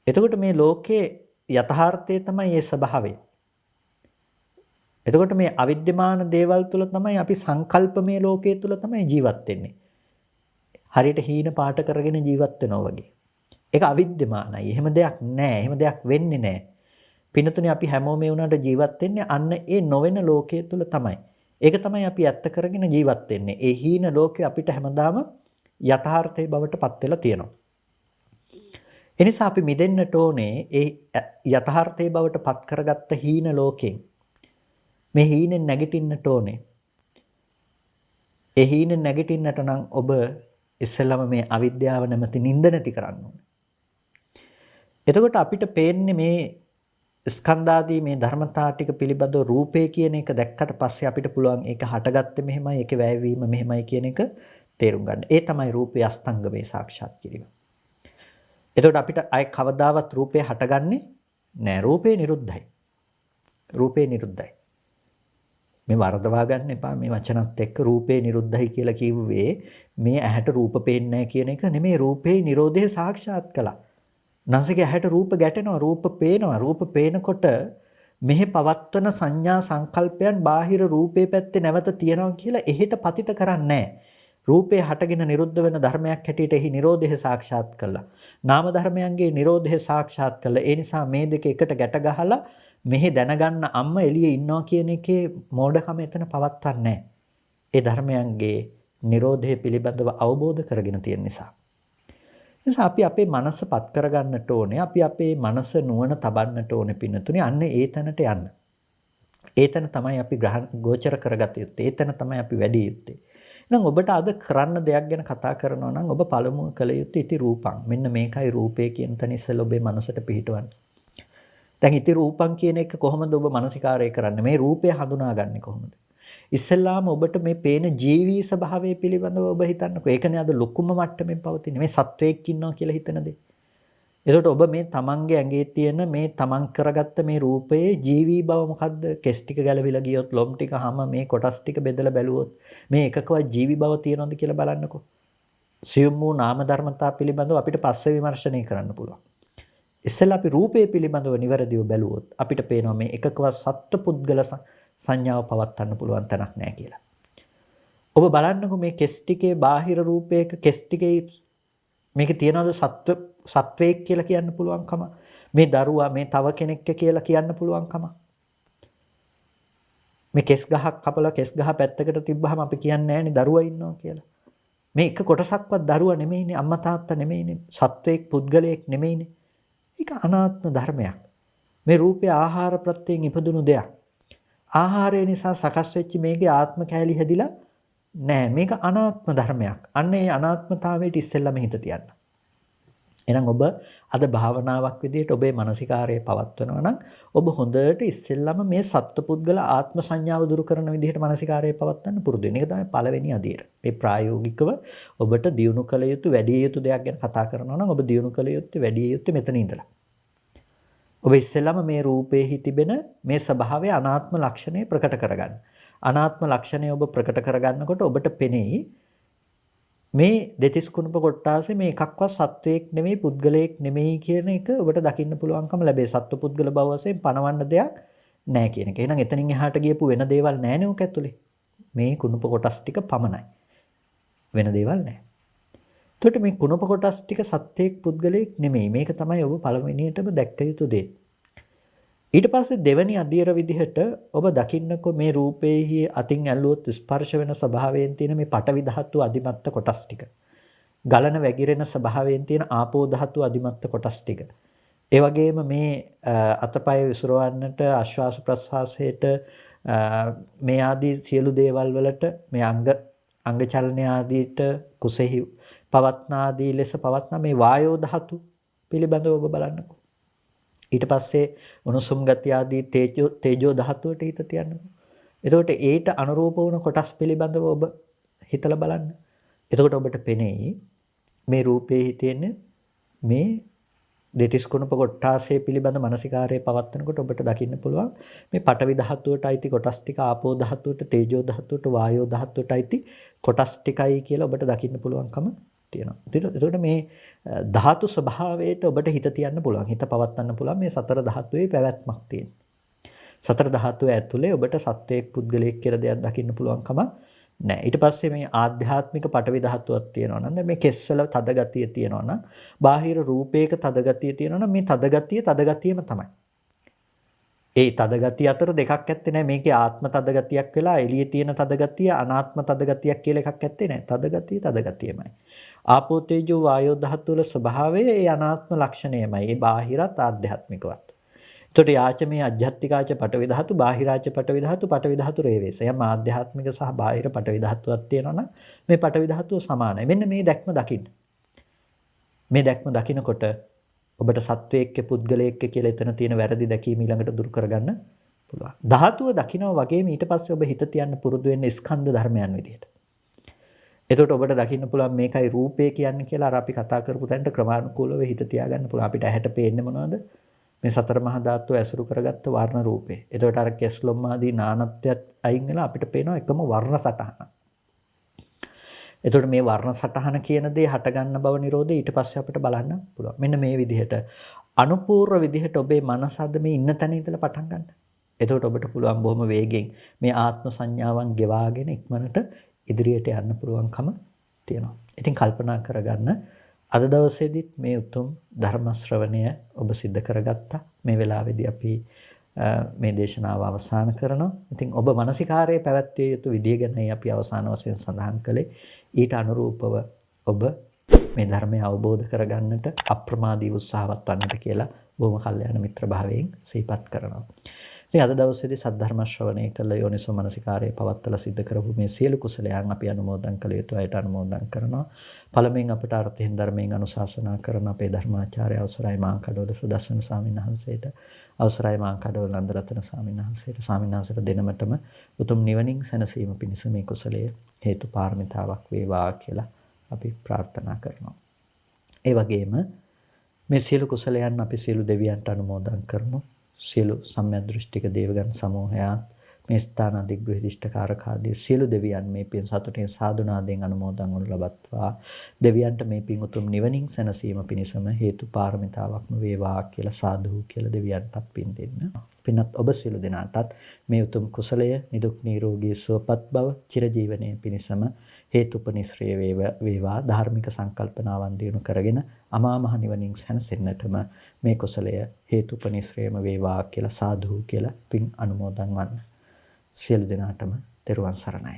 එතකොට මේ ලෝකයේ යථාර්ථය තමයි ඒ ස්වභාවය. එතකොට මේ අවිද්‍යමාන දේවල් තුල තමයි අපි සංකල්පමය ලෝකයේ තුල තමයි ජීවත් වෙන්නේ. හරියට හීන පාට කරගෙන ජීවත් වෙනවා වගේ. ඒක අවිද්‍යමානයි. එහෙම දෙයක් නැහැ. එහෙම දෙයක් වෙන්නේ නැහැ. පිනතුනේ අපි හැමෝම මේ උනාට ජීවත් වෙන්නේ අන්න ඒ නොවන ලෝකයේ තුල තමයි. ඒක තමයි අපි ඇත්ත කරගෙන ජීවත් වෙන්නේ. ඒ හීන ලෝකේ අපිට හැමදාම යථාර්ථයේ බවට පත් වෙලා තියෙනවා. එනිසා අපි මිදෙන්නට ඕනේ ඒ යථාර්ථයේ බවට පත් කරගත්ත හීන ලෝකෙන්. මේ හීනෙන් නැගිටින්නට ඕනේ. ඒ හීනෙන් නැගිටින්නට නම් ඔබ ඉස්සෙල්ලාම මේ අවිද්‍යාව නැමැති නිින්ද නැති කරන්න ඕනේ. එතකොට අපිට පේන්නේ මේ ස්කන්ධාදී මේ ධර්මතා ටික පිළිබඳව රූපේ කියන එක දැක්කට පස්සේ අපිට පුළුවන් ඒක හටගත්තේ මෙහෙමයි, ඒකේ වැයවීම මෙහෙමයි කියන එක තේරුම් ගන්න. ඒ තමයි රූපේ අස්තංගමේ සාක්ෂාත් කිරීම. එතකොට අපිට අය කවදාවත් රූපේ හටගන්නේ නෑ. රූපේ නිරුද්ධයි. රූපේ නිරුද්ධයි. මේ වරදවා ගන්න එපා මේ වචනත් එක්ක රූපේ නිරුද්ධයි කියලා කිව්වේ මේ ඇහැට රූප පේන්නේ නැහැ කියන එක නෙමෙයි. රූපේ නිරෝධය සාක්ෂාත් කළා. නැසගේ ඇහැට රූප ගැටෙනවා, රූප පේනවා. රූප පේනකොට මෙහි පවත්වන සංඥා සංකල්පයන් බාහිර රූපේ පැත්තේ නැවත තියනවා කියලා එහෙට පතිත කරන්නේ නැහැ. රූපේ හටගෙන නිරුද්ධ වෙන ධර්මයක් හැටියට එහි නිරෝධය සාක්ෂාත් කළා. නාම ධර්මයන්ගේ නිරෝධය සාක්ෂාත් කළා. ඒ නිසා මේ දෙක එකට ගැට ගහලා මෙහි දැනගන්න අම්මා එළියේ ඉන්නවා කියන එකේ මෝඩකම එතන පවත්වන්නේ නැහැ. ඒ ධර්මයන්ගේ නිරෝධය පිළිබඳව අවබෝධ කරගෙන තියෙන නිසා. නිසා අපි අපේ මනසපත් කරගන්නට ඕනේ. අපි අපේ මනස නුවණ තබන්නට ඕනේ පින්නතුනේ. අන්න ඒ තැනට යන්න. ඒ තැන තමයි අපි ගෝචර කරගත යුත්තේ. ඒ තැන තමයි අපි වැඩි යුත්තේ. එහෙනම් ඔබට අද කරන්න දෙයක් ගැන කතා කරනවා නම් ඔබ පළමුව කළ යුත්තේ ඉති රූපං. මෙන්න මේකයි රූපය කියන තැන ඉස්සෙල්ලා ඔබේ මනසට පිහිටවන්න. දැන් ඉති රූපං කියන එක කොහොමද ඔබ මානසිකාරය කරන්නේ? මේ රූපය හඳුනාගන්නේ කොහොමද? ඉස්සෙල්ලාම ඔබට මේ පේන ජීවී ස්වභාවය පිළිබඳව ඔබ හිතන්නකෝ. ඒකනේ අද ලොකුම මට්ටමින් පවතින්නේ. මේ සත්වයක් ඉන්නවා කියලා හිතන දේ. එතකොට ඔබ මේ තමන්ගේ ඇඟේ තියෙන මේ තමන් කරගත්ත මේ රූපයේ ජීවී බව මොකද්ද? කෙස් ටික ගැලවිලා ගියොත්, ලොම් ටික, හැම මේ කොටස් ටික බෙදලා බැලුවොත් මේ එකකවත් ජීවී බව තියෙනවද කියලා බලන්නකෝ. සියුම් වූ නාම ධර්මතා පිළිබඳව අපිට පස්සේ විමර්ශනය කරන්න පුළුවන්. ඉස්සෙල්ලා අපි රූපය පිළිබඳව නිවැරදිව බැලුවොත් අපිට පේනවා මේ එකකවත් සත්ත්ව පුද්ගල සංඥාව පවත්වන්න පුළුවන් තැනක් නැහැ කියලා. ඔබ බලන්නකෝ මේ කෙස් ටිකේ බාහිර රූපයක කෙස් ටිකේ මේක තියනවාද සත්වයක් කියලා කියන්න පුළුවන්කම? මේ දරුවා මේ තව කෙනෙක් කියලා කියන්න පුළුවන්කම? මේ කෙස් ගහක් කපලා කෙස් ගහ පැත්තකට තිබ්බහම අපි කියන්නේ නැහැනේ දරුවා ඉන්නවා කියලා. මේ එක කොටසක්වත් දරුවා නෙමෙයිනේ, අම්මා තාත්තා නෙමෙයිනේ, සත්වයක් පුද්ගලයෙක් නෙමෙයිනේ. ඒක අනාත්ම ධර්මයක්. මේ රූපය ආහාර ප්‍රත්‍යයෙන් ඉපදුණු දෙයක්. ආහාරය නිසා සකස් වෙච්ච මේකේ ආත්ම කැලි හැදිලා නෑ. මේක අනාත්ම ධර්මයක්. අන්න ඒ අනාත්මතාවයට ඉස්සෙල්ලාම හිත තියන්න. එහෙනම් ඔබ අද භාවනාවක් විදිහට ඔබේ මානසිකාරයේ පවත්වනවා නම් ඔබ හොඳට ඉස්සෙල්ලාම මේ සත්පුද්ගල ආත්ම සංඥාව දුරු කරන විදිහට මානසිකාරයේ පවත්වන්න පුරුදු වෙන එක තමයි පළවෙනි අදියර. මේ ප්‍රායෝගිකව ඔබට දියුණු කළ යුතු වැඩි යුතු දෙයක් ගැන කතා කරනවා නම් ඔබ දියුණු කළ යුත්තේ වැඩි යුත්තේ මෙතන ඉඳලා. ඔබ ඉස්සෙල්ලාම මේ රූපේහි තිබෙන මේ ස්වභාවය අනාත්ම ලක්ෂණය ප්‍රකට කරගන්න. අනාත්ම ලක්ෂණය ඔබ ප්‍රකට කරගන්නකොට ඔබට පෙනෙයි මේ දෙතිස් කුණප කොටාසේ මේ එකක්වත් සත්වයක් නෙමෙයි පුද්ගලයෙක් නෙමෙයි කියන එක ඔබට දකින්න පුළුවන්කම ලැබේ. සත්ව පුද්ගල භව වශයෙන් පණවන්න දෙයක් නැහැ කියන එක. එහෙනම් එතනින් එහාට ගියපු වෙන දේවල් නැහැනේ ඔක ඇතුලේ. මේ කුණප කොටස් ටික පමණයි. වෙන දේවල් නැහැ. එතකොට මේ කුණප කොටස් ටික සත්වයක් පුද්ගලයෙක් නෙමෙයි. මේක තමයි ඔබ පළවෙනියටම දැක්ක යුතු දේ. ඊට පස්සේ දෙවැනි අධීර විදිහට ඔබ දකින්නකො මේ රූපේහි අතින් ඇල්ලුවොත් ස්පර්ශ වෙන ස්වභාවයෙන් තියෙන මේ පටවි ධාතු අධිමත්ත කොටස් ටික. ගලන වැగిරෙන ස්වභාවයෙන් තියෙන ආපෝ ධාතු අධිමත්ත කොටස් ටික. ඒ වගේම මේ අතපය විසිරවන්නට ආශ්වාස ප්‍රශ්වාසයට මේ ආදී සියලු දේවල් වලට මේ අංග චලන ආදීට කුසෙහි පවත්නාදී ලෙස පවත්නා මේ වායෝ ධාතු පිළිබඳව ඔබ බලන්නකො. ඊට පස්සේ උණුසුම් ගතිය ආදී තේජෝ ධාතුවට හිත තියන්න. එතකොට ඒට අනුරූප වුණ කොටස් පිළිබඳව ඔබ හිතලා බලන්න. එතකොට ඔබට පෙනෙයි මේ රූපේ හිතෙන මේ දෙතිස් කුණප කොටාසේ පිළිබඳ මානසිකාරයේ පවත්වනකොට ඔබට දකින්න පුළුවන් මේ පඨවි ධාතුවට අයිති කොටස් ටික ආපෝ ධාතුවට තේජෝ ධාතුවට වායෝ ධාතුවට අයිති කොටස් ටිකයි කියලා ඔබට දකින්න පුළුවන්කම තියෙනවා. එතකොට මේ ධාතු ස්වභාවයට ඔබට හිත තියන්න පුළුවන්. හිත පවත්වන්න පුළුවන් මේ සතර ධාතුවේ පැවැත්මක් තියෙන. සතර ධාතුව ඇතුලේ ඔබට සත්වයක් පුද්ගලයෙක් කියලා දෙයක් දකින්න පුළුවන්කම නැහැ. ඊට පස්සේ මේ ආධ්‍යාත්මික පටවි ධාතුවක් තියෙනවා නම් මේ කෙස්වල තද ගතිය තියෙනවා නම් බාහිර රූපයක තද ගතිය තියෙනවා නම් මේ තද ගතියම තමයි. ඒ තද ගතිය අතර දෙකක් ඇත්තේ නැහැ. මේකේ ආත්ම තද ගතියක් වෙලා එළියේ තියෙන තද ගතිය අනාත්ම තද ගතියක් කියලා එකක් ඇත්තේ නැහැ. තද ගතියමයි. ආපෝ තේජෝ වායෝ ධාතු වල ස්වභාවය ඒ අනාත්ම ලක්ෂණයමයි. ඒ බාහිරත් ආධ්‍යාත්මිකවත්. එතකොට යාච මේ අධ්‍යාත්මිකාච පටවි ධාතු බාහිරාච පටවි ධාතු රේවේස. යම් ආධ්‍යාත්මික සහ බාහිර පටවි ධාතුවක් තියෙනවා නම් මේ පටවි ධාතුව සමානයි. මෙන්න මේ දැක්ම දකින්න. මේ දැක්ම දකිනකොට ඔබට සත්වයේක්ක පුද්ගලයෙක්ක කියලා එතන තියෙන වැරදි දැකීම ඊළඟට දුරු කරගන්න පුළුවන්. ධාතුව දකිනවා වගේම ඊට පස්සේ ඔබ හිත තියන්න පුරුදු වෙන්නේ ස්කන්ධ ධර්මයන් විදියට. එතකොට ඔබට දකින්න පුළුවන් මේකයි රූපය කියන්නේ කියලා අර අපි කතා කරපු තැනට ක්‍රමානුකූලව හිත තියාගන්න පුළුවන්. අපිට ඇහැට පේන්නේ මොනවද? මේ සතර මහා ධාතුව ඇසුරු කරගත්ත වර්ණ රූපේ. එතකොට අර කෙස්ලොම් ආදී නානත්වයක් අයින් වෙලා අපිට පේනවා එකම වර්ණ සටහන. එතකොට මේ වර්ණ සටහන කියන දේ හට ගන්න බව නිරෝධය ඊට පස්සේ අපිට බලන්න පුළුවන්. මෙන්න මේ විදිහට අනුපූර්ව විදිහට ඔබේ මනස අද මේ ඉන්න තැන ඉඳලා පටන් ගන්න. එතකොට ඔබට පුළුවන් බොහොම වේගෙන් මේ ආත්ම සංඥාවන් ගෙවාගෙන ඉක්මනට ඉදිරියට යන්න පුළුවන්කම තියෙනවා. ඉතින් කල්පනා කරගන්න අද දවසේදීත් මේ උතුම් ධර්ම ශ්‍රවණය ඔබ සිද්ධ කරගත්තා. මේ වෙලාවේදී අපි මේ දේශනාව අවසන් කරනවා. ඉතින් ඔබ මානසිකාරයේ පැවැත්විය යුතු විදිය ගැනයි අපි අවසාන වශයෙන් සඳහන් කළේ. ඊට අනුරූපව ඔබ මේ ධර්මය අවබෝධ කරගන්නට අප්‍රමාදී උත්සාහවත් වන්නට කියලා බොහොම කල්යාණ මිත්‍ර භාවයෙන් සිහිපත් කරනවා. ඉතින් අද දවසේදී සද්ධර්ම ශ්‍රවණය කළ යෝනිසෝ මනසිකාරයේ පවත්තලා සිද්ධ කරපු මේ සියලු කුසලයන් අපි අනුමෝදන් කළ යුතු අයට අනුමෝදන් කරනවා. පළමුවෙන් අපට අර්ථයෙන් ධර්මයෙන් අනුශාසනා කරන අපේ ධර්මාචාර්ය අවසරයි මා කඩවල සුදස්සන ස්වාමීන් වහන්සේට, අවසරයි මා කඩවල නන්දරත්න ස්වාමීන් වහන්සේට, ස්වාමීන් වහන්සේට දෙනමතම උතුම් නිවනින් සැනසීම පිණිස මේ කුසලයේ හේතු පාරමිතාවක් වේවා කියලා අපි ප්‍රාර්ථනා කරනවා. ඒ වගේම මේ සියලු කුසලයන් අපි සියලු දෙවියන්ට අනුමෝදන් කරමු. සියලු සම්මියදෘෂ්ටික දේවගණ සමූහයත් මේ ස්ථාන අධිග්‍රහිෂ්ඨකාරක ආදී සියලු දෙවියන් මේ පින් සතුටින් සාදුනාදෙන් අනුමෝදන් වනු ලබත්වා. දෙවියන්ට මේ පින් උතුම් නිවනින් සැනසීම පිණිසම හේතු පාරමිතාවක්ම වේවා කියලා සාදු කියලා දෙවියන්ටත් පින් දෙන්න. පින්වත් ඔබ සියලු දෙනාටත් මේ උතුම් කුසලය නිදුක් නිරෝගී සුවපත් බව චිරජීවනයේ පිණිසම හේතුපනිශ්‍රේ වේවා. ධාර්මික සංකල්පනාවන් දිනු කරගෙන අමා මහ නිවනින් සැනසෙන්නටම මේ කුසලය හේතුපනිශ්‍රේම වේවා කියලා සාදු කියලා පින් අනුමෝදන් වන්න. සියලු දෙනාටම තෙරුවන් සරණයි.